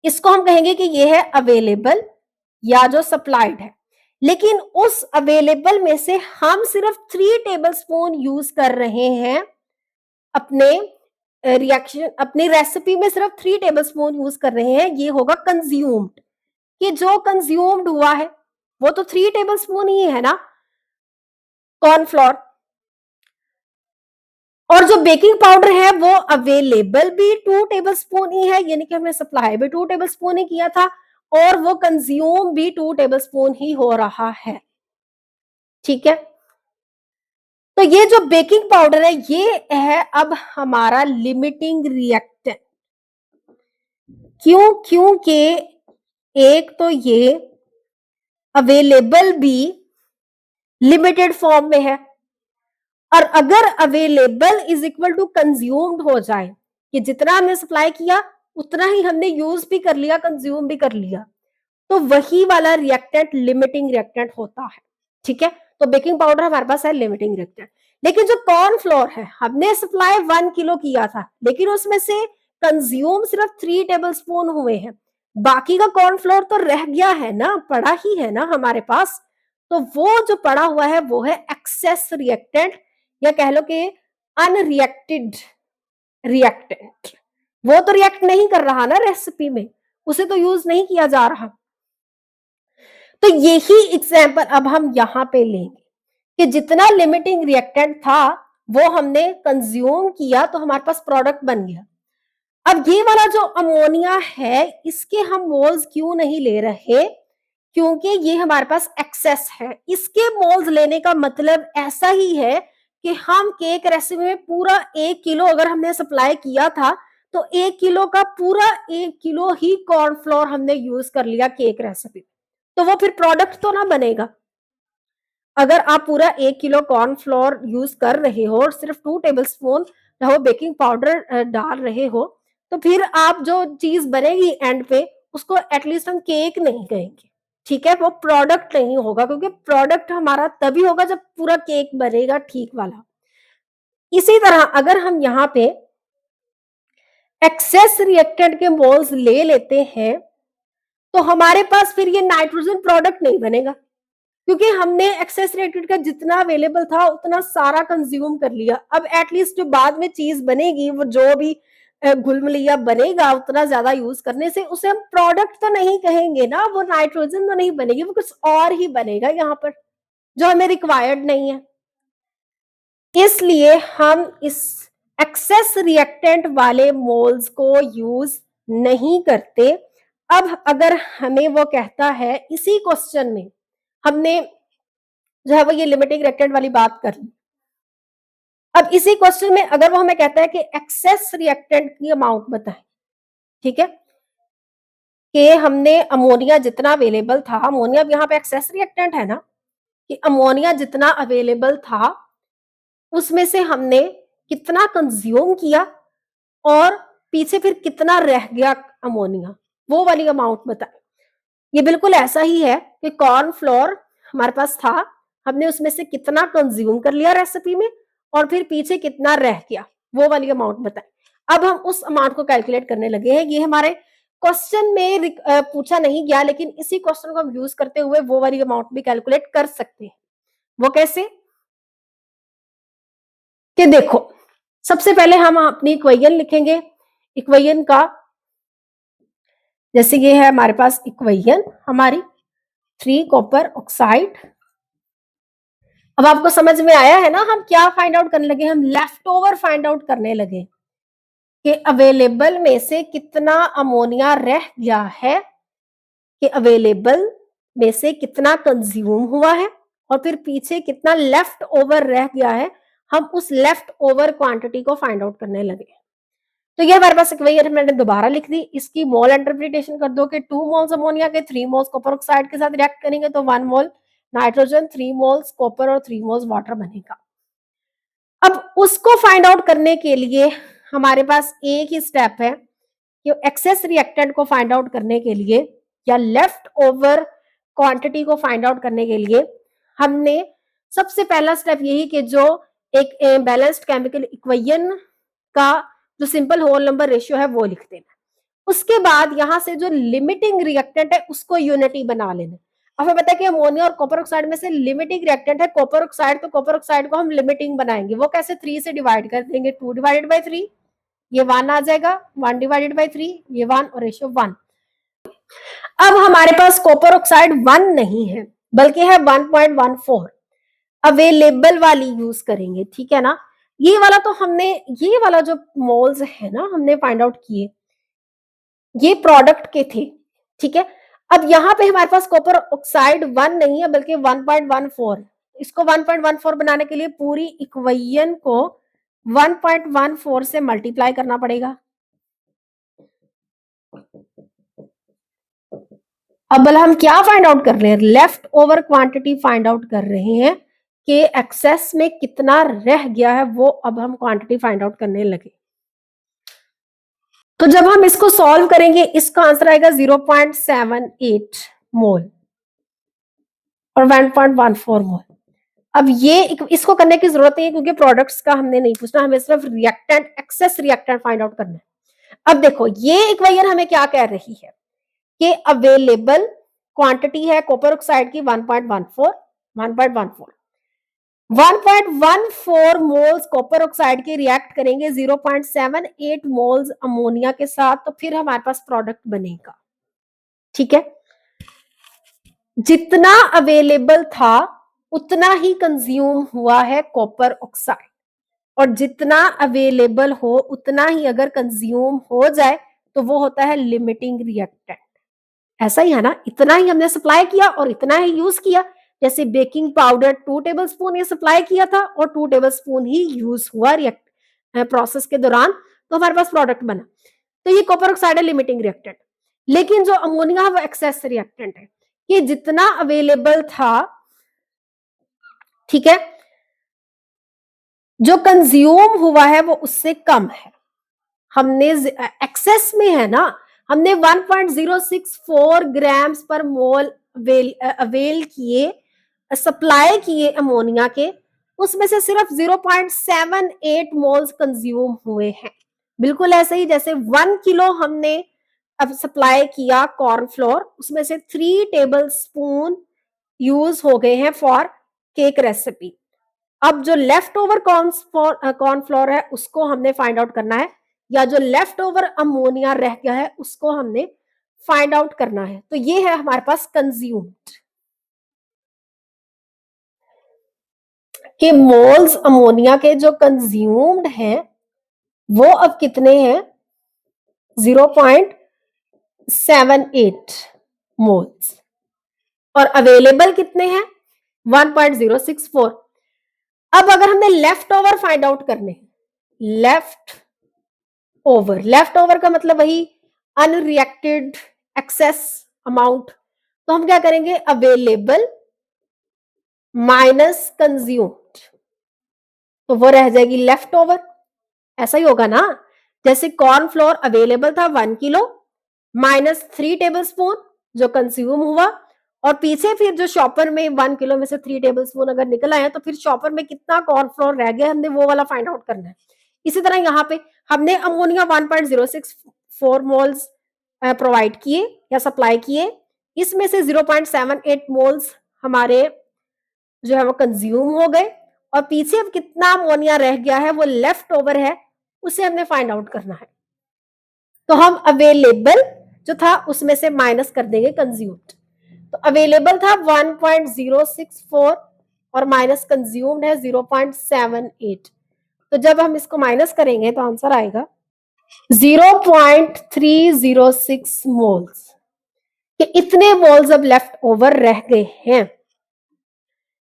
इसको हम कहेंगे कि ये है अवेलेबल या जो सप्लाइड है। लेकिन उस अवेलेबल में से हम सिर्फ 3 टेबलस्पून यूज कर रहे हैं अपने रिएक्शन, अपनी रेसिपी में सिर्फ 3 टेबलस्पून यूज कर रहे हैं, ये होगा कंज्यूम्ड। कि जो कंज्यूम्ड हुआ है वो तो 3 टेबलस्पून ही है ना कॉर्नफ्लोर, और जो बेकिंग पाउडर है वो अवेलेबल भी 2 टेबलस्पून ही है, यानी कि हमने सप्लाई भी 2 टेबलस्पून ही किया था, और वो कंज्यूम भी 2 टेबलस्पून ही हो रहा है, ठीक है। तो ये जो बेकिंग पाउडर है ये है अब हमारा लिमिटिंग रिएक्टेंट। क्यों? क्योंकि एक तो ये अवेलेबल भी लिमिटेड फॉर्म में है, और अगर available is equal to consumed हो जाए कि जितना हमने सप्लाई किया उतना ही हमने यूज भी कर लिया, कंज्यूम भी कर लिया, तो वही वाला रिएक्टेंट लिमिटिंग रिएक्टेंट होता है, ठीक है, तो बेकिंग पाउडर हमारे पास है लिमिटिंग रिएक्टेंट। लेकिन जो कॉर्नफ्लोर है, हमने सप्लाई 1 किलो किया था, लेकिन उसमें से कंज्यूम सिर्फ 3 टेबलस्पून हुए हैं, बाकी का कॉर्नफ्लोर तो रह गया है ना, पड़ा ही है ना हमारे पास। तो वो जो पड़ा हुआ है वो है एक्सेस रिएक्टेंट, या कह लो कि अनरिएक्टेड रिएक्टेंट। वो तो रिएक्ट नहीं कर रहा ना रेसिपी में, उसे तो यूज नहीं किया जा रहा। तो यही एग्जाम्पल अब हम यहां पे लेंगे कि जितना लिमिटिंग रिएक्टेंट था वो हमने कंज्यूम किया, तो हमारे पास प्रोडक्ट बन गया। अब ये वाला जो अमोनिया है, इसके हम मोल्स क्यों नहीं ले रहे? क्योंकि ये हमारे पास एक्सेस है। इसके मोल्स लेने का मतलब ऐसा ही है कि हम केक रेसिपी में पूरा 1 किलो अगर हमने सप्लाई किया था, तो 1 किलो का पूरा 1 किलो ही कॉर्नफ्लोर हमने यूज कर लिया केक रेसिपी, तो वो फिर प्रोडक्ट तो ना बनेगा। अगर आप पूरा 1 किलो कॉर्नफ्लोर यूज कर रहे हो और सिर्फ 2 टेबलस्पून वो बेकिंग पाउडर डाल रहे हो, तो फिर आप जो चीज बनेगी एंड पे, उसको एटलीस्ट हम केक नहीं कहेंगे, ठीक है, वो प्रोडक्ट नहीं होगा, क्योंकि प्रोडक्ट हमारा तभी होगा जब पूरा केक बनेगा ठीक वाला। इसी तरह अगर हम यहाँ पे एक्सेस रिएक्टेंट के मोल्स ले लेते हैं, तो हमारे पास फिर ये नाइट्रोजन प्रोडक्ट नहीं बनेगा, क्योंकि हमने एक्सेस रिएक्टेंट का जितना अवेलेबल था उतना सारा कंज्यूम कर लिया। अब एटलीस्ट जो बाद में चीज बनेगी, वो जो भी घुलमलिया बनेगा उतना ज्यादा यूज करने से, उसे हम प्रोडक्ट तो नहीं कहेंगे ना, वो नाइट्रोजन तो नहीं बनेगी, वो कुछ और ही बनेगा यहाँ पर जो हमें रिक्वायर्ड नहीं है। इसलिए हम इस एक्सेस रिएक्टेंट वाले मोल्स को यूज नहीं करते। अब अगर हमें वो कहता है, इसी क्वेश्चन में हमने जो है वो ये लिमिटिंग रिएक्टेंट वाली बात कर ली, अब इसी क्वेश्चन में अगर वो हमें कहता है कि एक्सेस रिएक्टेंट की अमाउंट बताएं, ठीक है, कि हमने अमोनिया जितना अवेलेबल था, अमोनिया अब यहाँ पे एक्सेस रिएक्टेंट है ना, कि अमोनिया जितना अवेलेबल था उसमें से हमने कितना कंज्यूम किया और पीछे फिर कितना रह गया अमोनिया, वो वाली अमाउंट बताएं। ये बिल्कुल ऐसा ही है कि कॉर्नफ्लोर हमारे पास था, हमने उसमें से कितना कंज्यूम कर लिया रेसिपी में और फिर पीछे कितना रह गया, वो वाली अमाउंट बताएं। अब हम उस अमाउंट को कैलकुलेट करने लगे हैं। ये हमारे क्वेश्चन में पूछा नहीं गया, लेकिन इसी क्वेश्चन को हम यूज करते हुए वो वाली अमाउंट भी कैलकुलेट कर सकते हैं। वो कैसे? कि देखो, सबसे पहले हम अपनी इक्वेशन लिखेंगे। इक्वेशन का जैसे ये है हमारे पास इक्वेशन हमारी 3 कॉपर ऑक्साइड। अब आपको समझ में आया है ना हम क्या फाइंड आउट करने लगे? हम लेफ्ट ओवर फाइंड आउट करने लगे कि अवेलेबल में से कितना अमोनिया रह गया है, कि अवेलेबल में से कितना कंज्यूम हुआ है और फिर पीछे कितना लेफ्ट ओवर रह गया है, हम उस लेफ्ट ओवर क्वांटिटी को फाइंड आउट करने लगे। तो ये हमारे पास इक्वेशन मैंने दोबारा लिख दी। इसकी मोल इंटरप्रिटेशन कर दो कि 2 मोल्स अमोनिया के 3 मोल्स कॉपर ऑक्साइड के साथ रिएक्ट करेंगे तो 1 मोल नाइट्रोजन, 3 मोल्स कॉपर और 3 मोल्स वाटर बनेगा। अब उसको फाइंड आउट करने के लिए हमारे पास एक ही स्टेप है कि एक्सेस रिएक्टेंट को फाइंड आउट करने के लिए या लेफ्ट ओवर क्वांटिटी को फाइंड आउट करने के लिए हमने सबसे पहला स्टेप यही कि जो एक बैलेंस्ड केमिकल इक्वेशन का जो सिंपल होल नंबर रेशियो है वो लिख देना। उसके बाद यहां से जो लिमिटिंग रिएक्टेंट है उसको यूनिटी बना लेना। हमें पता है कि अमोनिया और कॉपर ऑक्साइड में से लिमिटिंग रिएक्टेंट है कॉपर ऑक्साइड, तो कॉपर ऑक्साइड को हम लिमिटिंग बनाएंगे। वो कैसे? 3 से डिवाइड कर देंगे, 2 डिवाइडेड बाई 3, ये 1 आ जाएगा, 1 डिवाइडेड बाई 3, ये 1 और रेशियो 1। अब हमारे पास कॉपर ऑक्साइड 1 नहीं है बल्कि है 1.14, अवेलेबल वाली यूज करेंगे, ठीक है ना। ये वाला तो हमने, ये वाला जो मोल्स है ना हमने फाइंड आउट किए, ये प्रोडक्ट के थे, ठीक है। अब यहाँ पे हमारे पास कॉपर ऑक्साइड 1 नहीं है बल्कि 1.14। इसको 1.14 बनाने के लिए पूरी इक्वेशन को 1.14 से मल्टीप्लाई करना पड़ेगा। अब हम क्या फाइंड आउट कर रहे हैं? Left over quantity find out कर रहे हैं कि एक्सेस में कितना रह गया है, वो अब हम क्वांटिटी फाइंड आउट करने लगे। तो जब हम इसको सॉल्व करेंगे इसका आंसर आएगा 0.78 मोल। और 1.14 मोल। अब ये इसको करने की जरूरत नहीं है क्योंकि प्रोडक्ट्स का हमने नहीं पूछना, हमें सिर्फ reactant, excess reactant find out करना है। अब देखो ये इक्वेशन हमें क्या कह रही है कि अवेलेबल क्वांटिटी है कॉपर ऑक्साइड की 1.14 मोल्स कॉपर ऑक्साइड के रिएक्ट करेंगे 0.78 मोल्स अमोनिया के साथ, तो फिर हमारे पास प्रोडक्ट बनेगा। ठीक है, जितना अवेलेबल था उतना ही कंज्यूम हुआ है कॉपर ऑक्साइड, और जितना अवेलेबल हो उतना ही अगर कंज्यूम हो जाए तो वो होता है लिमिटिंग रिएक्टेंट। ऐसा ही है ना, इतना ही हमने सप्लाई किया और इतना ही यूज किया। जैसे बेकिंग पाउडर 2 टेबलस्पून ये सप्लाई किया था और 2 टेबलस्पून ही यूज हुआ प्रोसेस के दौरान, तो हमारे पास प्रोडक्ट बना। तो ये कॉपर ऑक्साइड है लिमिटिंग रिएक्टेंट। लेकिन जो अमोनिया है वो एक्सेस रिएक्टेंट है, कि जितना अवेलेबल था, ठीक है, जो कंज्यूम हुआ है वो उससे कम है। हमने एक्सेस में है ना, हमने 1.064 ग्राम्स पर मोल अवेल किए, सप्लाई किए अमोनिया के, उसमें से सिर्फ 0.78 मोल्स कंज्यूम हुए हैं। बिल्कुल ऐसे ही जैसे 1 किलो हमने अब सप्लाई किया कॉर्नफ्लोर, उसमें से 3 टेबल स्पून यूज हो गए हैं फॉर केक रेसिपी। अब जो लेफ्ट ओवर कॉर्नफ्लोर है उसको हमने फाइंड आउट करना है, या जो लेफ्ट ओवर अमोनिया रह गया है उसको हमने फाइंड आउट करना है। तो ये है हमारे पास कंज्यूम्ड, कि मोल्स अमोनिया के जो कंज्यूम्ड हैं वो अब कितने हैं, 0.78 मोल्स, और अवेलेबल कितने हैं 1.064। अब अगर हमने लेफ्ट ओवर फाइंड आउट करने, लेफ्ट ओवर का मतलब वही अनरिएक्टेड एक्सेस अमाउंट, तो हम क्या करेंगे, अवेलेबल माइनस कंज्यूम्ड, तो वो रह जाएगी लेफ्ट ओवर। ऐसा ही होगा ना, जैसे कॉर्नफ्लोर अवेलेबल था 1 किलो माइनस 3 टेबलस्पून जो कंज्यूम हुआ, और पीछे फिर जो शॉपर में 1 किलो में से 3 टेबलस्पून अगर निकल आए तो फिर शॉपर में कितना कॉर्नफ्लोर रह गया, हमने वो वाला फाइंड आउट करना है। इसी तरह यहाँ पे हमने अमोनिया 1.064 मोल्स प्रोवाइड किए या सप्लाई किए, इसमें से 0.78 मोल्स हमारे जो है वो कंज्यूम हो गए, और पीछे अब कितना अमोनिया रह गया है वो लेफ्ट ओवर है, उसे हमने फाइंड आउट करना है। तो हम अवेलेबल जो था उसमें से माइनस कर देंगे कंज्यूम्ड। तो अवेलेबल था 1.064 और माइनस कंज्यूम्ड है 0.78। तो जब हम इसको माइनस करेंगे तो आंसर आएगा 0.306 मोल्स, कि इतने मोल्स अब लेफ्ट ओवर रह गए हैं।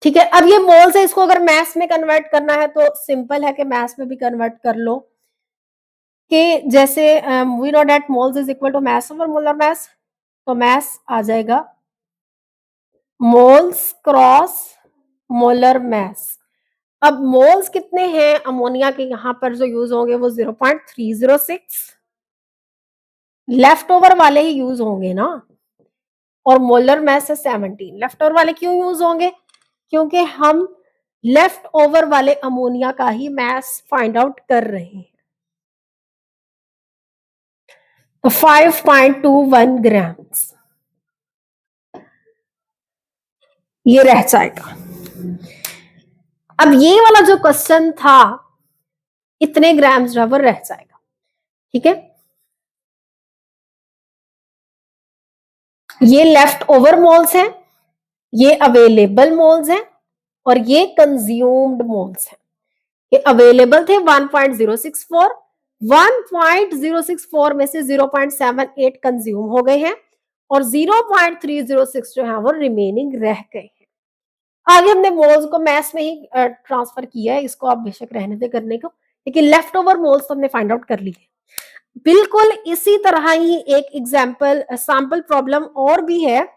ठीक है, अब ये मोल्स है, इसको अगर मैथ्स में कन्वर्ट करना है तो सिंपल है कि मैथ्स में भी कन्वर्ट कर लो, कि जैसे we know that moles is equal to mass over molar mass, तो मास आ जाएगा मोल्स क्रॉस मोलर मास। अब मोल्स कितने हैं अमोनिया के यहां पर जो यूज होंगे वो 0.306, लेफ्ट ओवर वाले ही यूज होंगे ना, और मोलर मास है 17। लेफ्ट ओवर वाले क्यों यूज होंगे, क्योंकि हम लेफ्ट ओवर वाले अमोनिया का ही मास फाइंड आउट कर रहे हैं। तो 5.21 ग्राम्स ये रह जाएगा। अब ये वाला जो क्वेश्चन था इतने ग्राम्स रबर रह जाएगा। ठीक है, ये लेफ्ट ओवर मोल्स हैं, ये अवेलेबल मोल्स हैं, और ये कंज्यूम्ड मोल्स हैं। ये अवेलेबल थे 1.064, 1.064 में से 0.78 कंज्यूम हो गए हैं, और 0.306 जो है वो रिमेनिंग रह गए हैं। आगे हमने मोल्स को मैस में ही ट्रांसफर किया है, इसको आप बेशक रहने दे करने को, लेकिन लेफ्ट ओवर मोल्स तो हमने फाइंड आउट कर ली है। बिल्कुल इसी तरह ही एक एग्जाम्पल सैंपल प्रॉब्लम और भी है,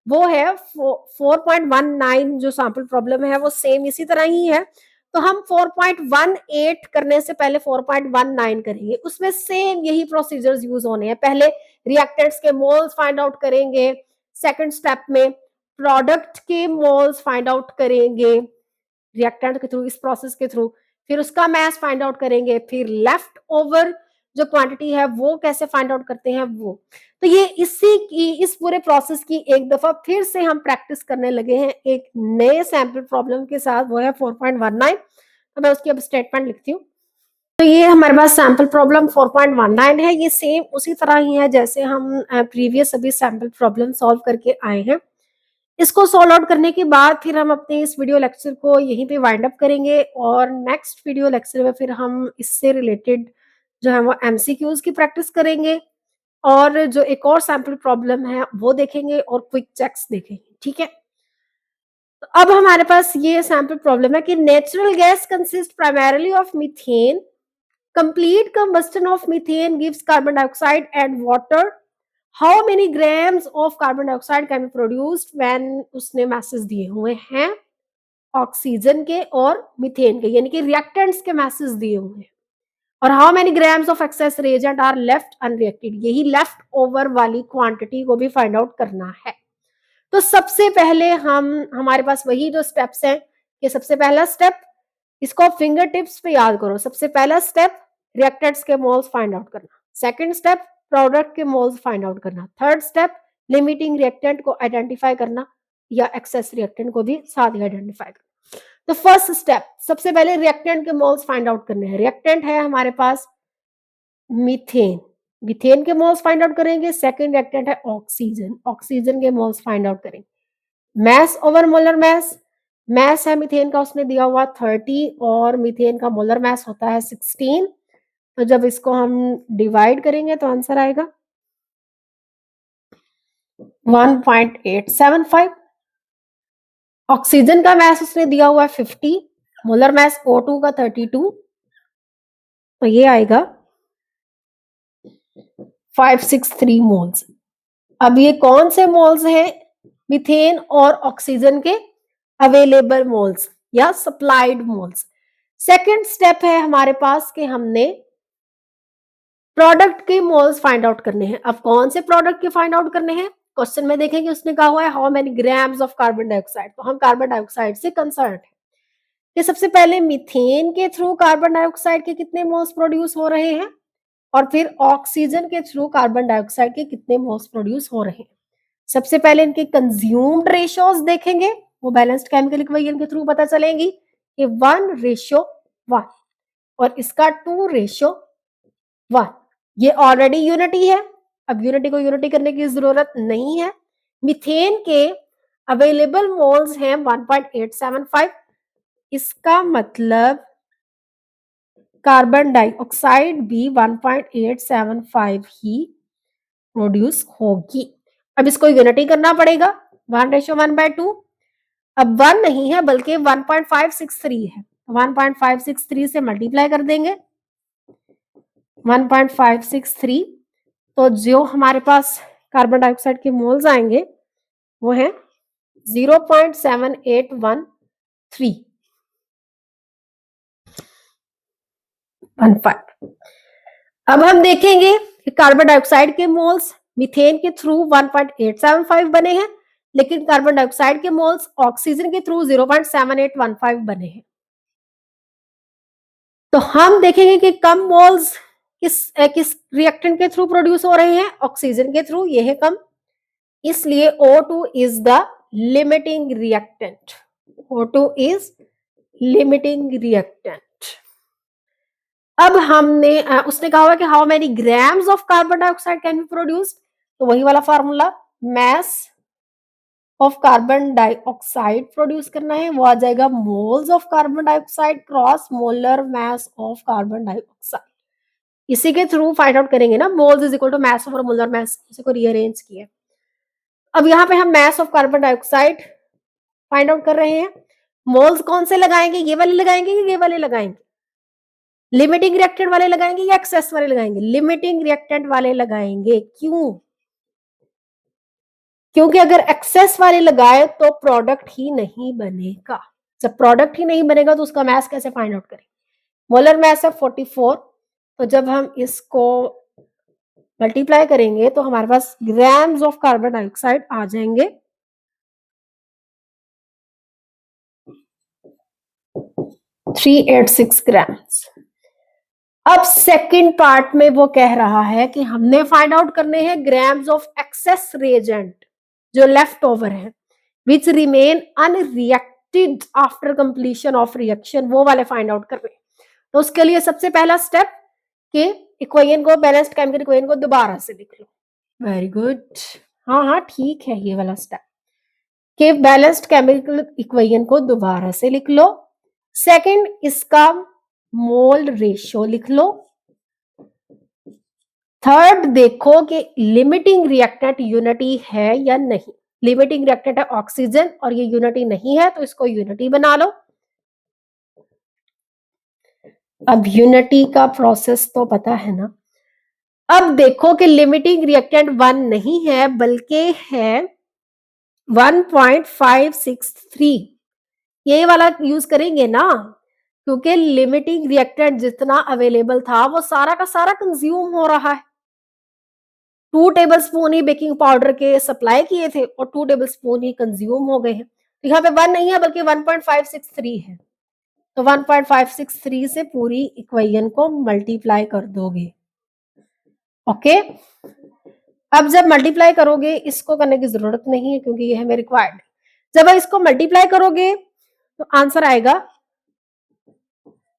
वो है 4.19 जो सैंपल प्रॉब्लम है वो सेम इसी तरह ही है। तो हम 4.18 करने से पहले 4.19 करेंगे, उसमें सेम यही प्रोसीजर्स यूज होने हैं। पहले रिएक्टेंट्स के मोल्स फाइंड आउट करेंगे, सेकंड स्टेप में प्रोडक्ट के मोल्स फाइंड आउट करेंगे रिएक्टेंट के थ्रू, इस प्रोसेस के थ्रू, फिर उसका मास फाइंड आउट करेंगे, फिर लेफ्ट ओवर जो क्वांटिटी है वो कैसे फाइंड आउट करते हैं वो। तो ये इस पूरे प्रोसेस की एक दफा फिर से हम प्रैक्टिस करने लगे हैं एक नए सैंपल प्रॉब्लम के साथ, वो है 4.19। तो मैं उसकी अब स्टेटमेंट लिखती हूँ। तो ये हमारे पास सैंपल प्रॉब्लम 4.19 है। ये सेम उसी तरह ही है जैसे हम प्रीवियस अभी सैंपल प्रॉब्लम सॉल्व करके आए हैं। इसको सॉल्व आउट करने के बाद फिर हम अपने इस वीडियो लेक्चर को यहीं पे वाइंड अप करेंगे और नेक्स्ट वीडियो लेक्चर में फिर हम इससे रिलेटेड जो है वो एमसीक्यूज की प्रैक्टिस करेंगे और जो एक और सैंपल प्रॉब्लम है वो देखेंगे और क्विक चेक्स देखेंगे। ठीक है, तो अब हमारे पास ये सैंपल प्रॉब्लम है कि natural gas consist primarily of methane. Complete combustion of methane gives carbon dioxide and water. How many grams of carbon dioxide can be produced when उसने मैसेज दिए हुए हैं ऑक्सीजन के और मीथेन के, यानी कि रिएक्टेंट्स के मैसेज दिए हुए हैं। और how many grams of excess reagent are left unreacted, यही लेफ्ट ओवर वाली क्वांटिटी को भी फाइंड आउट करना है। तो सबसे पहले हमारे पास वही जो स्टेप्स हैं कि सबसे पहला स्टेप इसको फिंगर टिप्स पे याद करो। सबसे पहला स्टेप रिएक्टेंट्स के मोल्स फाइंड आउट करना, सेकंड स्टेप प्रोडक्ट के मोल्स फाइंड आउट करना, थर्ड स्टेप लिमिटिंग रिएक्टेंट को आइडेंटिफाई करना या एक्सेस रिएक्टेंट को भी साथ ही आइडेंटिफाई करना। तो फर्स्ट स्टेप सबसे पहले रिएक्टेंट के मोल्स फाइंड आउट करने हैं। रिएक्टेंट है हमारे पास मीथेन, मीथेन के मोल्स फाइंड आउट करेंगे। सेकंड रिएक्टेंट है ऑक्सीजन, ऑक्सीजन के मोल्स फाइंड आउट करेंगे। Mass over molar mass, mass है मीथेन का उसने दिया हुआ 30 और मीथेन का मोलर मैस होता है 16। तो जब इसको हम डिवाइड करेंगे तो आंसर आएगा 1.875। ऑक्सीजन का मैस उसने दिया हुआ है 50, मोलर मैस O2 का 32, तो ये आएगा 563 मोल्स। अब ये कौन से मोल्स हैं? मीथेन और ऑक्सीजन के अवेलेबल मोल्स या सप्लाइड मोल्स। सेकंड स्टेप है हमारे पास कि हमने प्रोडक्ट के मोल्स फाइंड आउट करने हैं। अब कौन से प्रोडक्ट के फाइंड आउट करने हैं? क्वेश्चन में देखेंगे उसने कहा हुआ है how many grams of carbon dioxide, तो हम कार्बन डाइऑक्साइड से कंसर्न है कि सबसे पहले मीथेन के थ्रू कार्बन डाइऑक्साइड के कितने मोल्स प्रोड्यूस हो रहे हैं और फिर ऑक्सीजन के थ्रू कार्बन डाइऑक्साइड के कितने मोल्स प्रोड्यूस हो रहे हैं। सबसे पहले इनके कंज्यूम्ड रेशियोज देखेंगे, वो बैलेंस्ड केमिकल इक्वेशन के थ्रू पता चलेंगी कि 1:1 और इसका 2:1। ये ऑलरेडी यूनिटी है, अब यूनिटी को यूनिटी करने की जरूरत नहीं है। मीथेन के अवेलेबल मोल्स हैं 1.875, इसका मतलब कार्बन डाइऑक्साइड भी 1.875 ही प्रोड्यूस होगी। अब इसको यूनिटी करना पड़ेगा 1:1/2। अब 1 नहीं है बल्कि 1.563 है, 1.563 से मल्टीप्लाई कर देंगे 1.563, तो जो हमारे पास कार्बन डाइऑक्साइड के मोल्स आएंगे वो है 0.7813 अब हम देखेंगे कि कार्बन डाइऑक्साइड के मोल्स मीथेन के थ्रू 1.875 बने हैं, लेकिन कार्बन डाइऑक्साइड के मोल्स ऑक्सीजन के थ्रू 0.7815 बने हैं। तो हम देखेंगे कि कम मोल्स किस रिएक्टेंट के थ्रू प्रोड्यूस हो रहे हैं? ऑक्सीजन के थ्रू, ये है कम, इसलिए O2 is the limiting reactant. O2 is limiting reactant. अब हमने उसने कहा हुआ कि how many grams of carbon dioxide can be produced, तो वही वाला formula mass of carbon dioxide produce करना है, वो आ जाएगा moles of carbon dioxide cross molar mass of carbon dioxide. इसी के थ्रू फाइंड आउट करेंगे ना, moles is equal to mass over molar mass, इसी को रीअरेंज किया। अब यहाँ पे हम mess of carbon dioxide find out कर रहे हैं। मोल्स कौन से लगाएंगे? ये वाले लगाएंगे या ये वाले लगाएंगे? लिमिटिंग रिएक्टेंट वाले लगाएंगे या एक्सेस वाले लगाएंगे? लिमिटिंग रिएक्टेंट वाले लगाएंगे। क्यों? क्योंकि अगर एक्सेस वाले लगाए तो प्रोडक्ट ही नहीं बनेगा। जब प्रोडक्ट ही नहीं बनेगा तो उसका मैस कैसे फाइंड आउट करें? मोलर मैस है 44, तो जब हम इसको मल्टीप्लाई करेंगे तो हमारे पास ग्राम्स ऑफ कार्बन डाइऑक्साइड आ जाएंगे 386 ग्राम्स। अब सेकंड पार्ट में वो कह रहा है कि हमने फाइंड आउट करने हैं ग्राम्स ऑफ एक्सेस रिएजेंट जो लेफ्ट ओवर है which remain unreacted after completion of reaction, वो वाले फाइंड आउट करने। तो उसके लिए सबसे पहला स्टेप कि इक्वेशन को, बैलेंस्ड केमिकल इक्वेशन को दोबारा से लिख लो। वेरी गुड, हाँ हाँ ठीक है ये वाला स्टेप कि बैलेंस्ड केमिकल इक्वेशन को दोबारा से लिख लो। सेकंड, इसका मोल रेशियो लिख लो। थर्ड, देखो कि लिमिटिंग रिएक्टेंट यूनिटी है या नहीं। लिमिटिंग रिएक्टेंट है ऑक्सीजन और ये यूनिटी नहीं है तो इसको यूनिटी बना लो। अब यूनिटी का प्रोसेस तो पता है ना। अब देखो कि लिमिटिंग रिएक्टेंट 1 नहीं है बल्कि है 1.563, ये वाला यूज करेंगे ना, क्योंकि लिमिटिंग रिएक्टेंट जितना अवेलेबल था वो सारा का सारा कंज्यूम हो रहा है। 2 टेबलस्पून ही बेकिंग पाउडर के सप्लाई किए थे और 2 टेबलस्पून ही कंज्यूम हो गए हैं। तो यहाँ पे 1 नहीं है बल्कि 1.563 है। तो 1.563 से पूरी इक्वेशन को मल्टीप्लाई कर दोगे। ओके, अब जब मल्टीप्लाई करोगे, इसको करने की जरूरत नहीं है क्योंकि ये है मेरे रिक्वायर्ड। जब इसको मल्टीप्लाई करोगे तो आंसर आएगा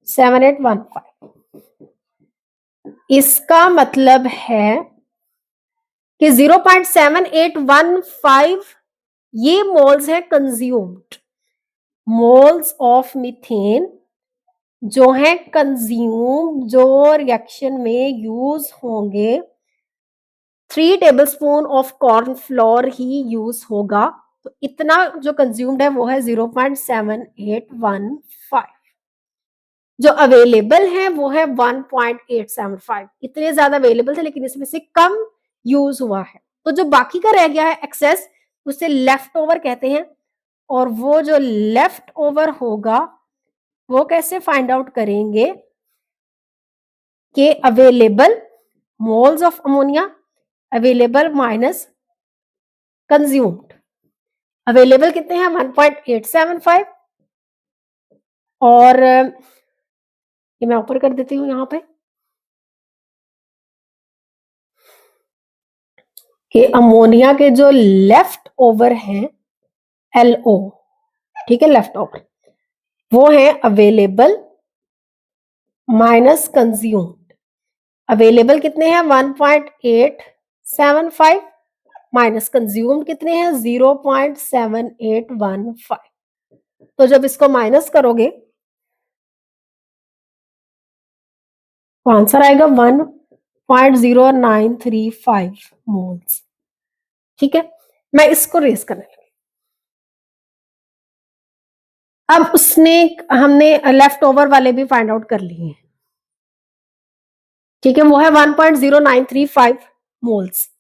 7815। इसका मतलब है कि 0.7815 ये मोल्स है कंज्यूम्ड, मोल्स ऑफ मीथेन जो है कंज्यूम, जो रिएक्शन में यूज होंगे। 3 tablespoon of corn flour he use होगा, तो इतना जो कंज्यूम्ड है वो है 0.7815। जो अवेलेबल है वो है 1.875। इतने ज्यादा अवेलेबल थे लेकिन इसमें से कम यूज हुआ है। तो जो बाकी का रह गया है एक्सेस, उसे लेफ्ट ओवर कहते हैं। और वो जो लेफ्ट ओवर होगा वो कैसे फाइंड आउट करेंगे कि available moles of ammonia, available minus consumed. Available कितने हैं 1.875 और ये मैं ऊपर कर देती हूँ यहाँ पे कि अमोनिया के जो लेफ्ट ओवर हैं LO, ठीक है, लेफ्ट ओवर वो है अवेलेबल माइनस कंज्यूम्ड। अवेलेबल कितने हैं 1.875 माइनस कंज्यूम्ड कितने हैं 0.7815। तो जब इसको माइनस करोगे तो आंसर आएगा 1.0935 मोल्स। ठीक है, मैं इसको रेस करने लगी। अब हमने लेफ्ट ओवर वाले भी फाइंड आउट कर लिए हैं। ठीक है, वो है 1.0935 मोल्स।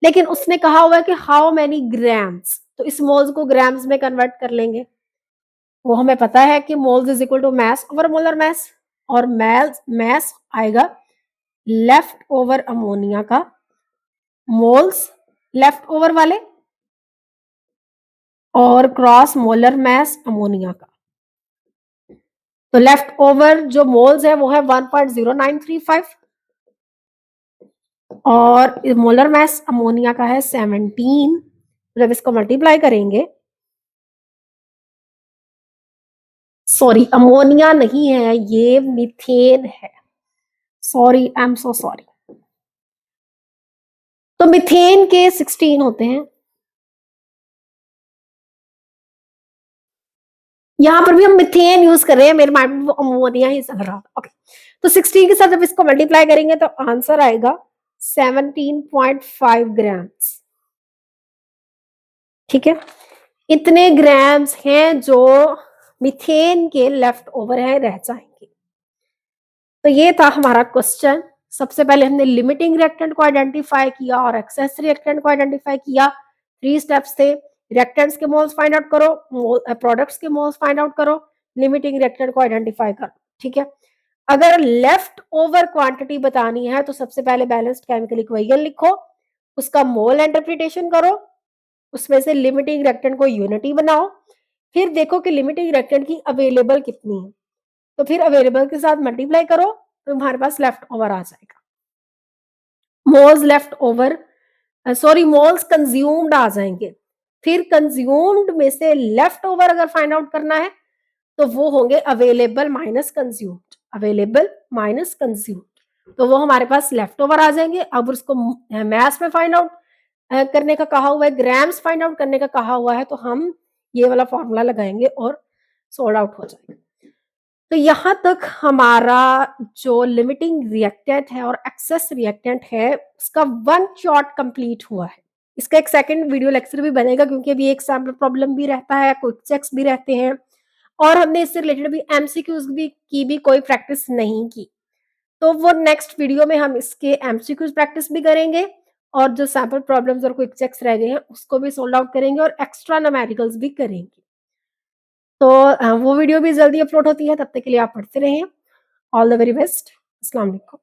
लेकिन उसने कहा हुआ है कि हाउ मेनी ग्राम्स, तो इस मोल्स को ग्राम्स में कन्वर्ट कर लेंगे। वो हमें पता है कि moles is equal to mass over molar mass, और मैस आएगा लेफ्ट ओवर अमोनिया का मोल्स लेफ्ट ओवर वाले और क्रॉस मोलर मैस अमोनिया का। तो लेफ्ट ओवर जो मोल्स है वो है 1.0935 और मोलर मैस अमोनिया का है 17। जब इसको मल्टीप्लाई करेंगे, सॉरी अमोनिया नहीं है ये मीथेन है, sorry I am so sorry. तो मीथेन के 16 होते हैं, यहां पर भी हम मीथेन यूज कर रहे हैं, मेरे माइंड में वो अमोनिया ही चल रहा था। ओके, तो 16 के साथ जब इसको मल्टीप्लाई करेंगे तो आंसर आएगा 17.5 ग्राम्स। ठीक है, इतने ग्राम्स हैं जो मीथेन के लेफ्ट ओवर है, रह जाएंगे। तो ये था हमारा क्वेश्चन। सबसे पहले हमने लिमिटिंग रिएक्टेंट को आइडेंटिफाई किया और एक्सेस रिएक्टेंट को आइडेंटिफाई किया। 3 स्टेप्स थे, रिएक्टेंट्स के मोल्स फाइंड आउट करो, प्रोडक्ट्स के मोल्स फाइंड आउट करो, लिमिटिंग रिएक्टेंट को आइडेंटिफाई करो। ठीक है, अगर लेफ्ट ओवर क्वांटिटी बतानी है तो सबसे पहले बैलेंस्ड केमिकल इक्वेशन लिखो, उसका मोल इंटरप्रिटेशन करो, उसमें से लिमिटिंग रिएक्टेंट को यूनिटी बनाओ, फिर देखो कि लिमिटिंग रिएक्टेंट की अवेलेबल कितनी है। तो फिर अवेलेबल के साथ मल्टीप्लाई करो तो तुम्हारे पास लेफ्ट ओवर आ जाएगा। Moles left over, sorry moles consumed आ जाएंगे। फिर कंज्यूम्ड में से लेफ्ट ओवर अगर फाइंड आउट करना है तो वो होंगे available minus consumed, available minus consumed, तो वो हमारे पास लेफ्ट ओवर आ जाएंगे। अब उसको मैथ्स में फाइंड आउट करने का कहा हुआ है, ग्राम्स फाइंड आउट करने का कहा हुआ है, तो हम ये वाला फॉर्मूला लगाएंगे और सोल्ड आउट हो जाएगा। तो यहाँ तक हमारा जो लिमिटिंग रिएक्टेंट है और एक्सेस रिएक्टेंट है उसका वन शॉट कंप्लीट हुआ है। इसका एक सेकंड वीडियो लेक्चर भी बनेगा क्योंकि अभी एक सैम्पल प्रॉब्लम भी रहता है, क्विक चेक्स भी रहते हैं और हमने इससे रिलेटेड भी एमसीक्यूज भी की भी कोई प्रैक्टिस नहीं की। तो वो नेक्स्ट वीडियो में हम इसके एमसीक्यूज प्रैक्टिस भी करेंगे और जो सैम्पल प्रॉब्लम्स और क्विक चेक्स रह गए हैं उसको भी सोल्व आउट करेंगे और एक्स्ट्रा न्यूमेरिकल्स भी करेंगे। तो वो वीडियो भी जल्दी अपलोड होती है, तब तक के लिए आप पढ़ते रहें। All the very best. अस्सलाम वालेकुम।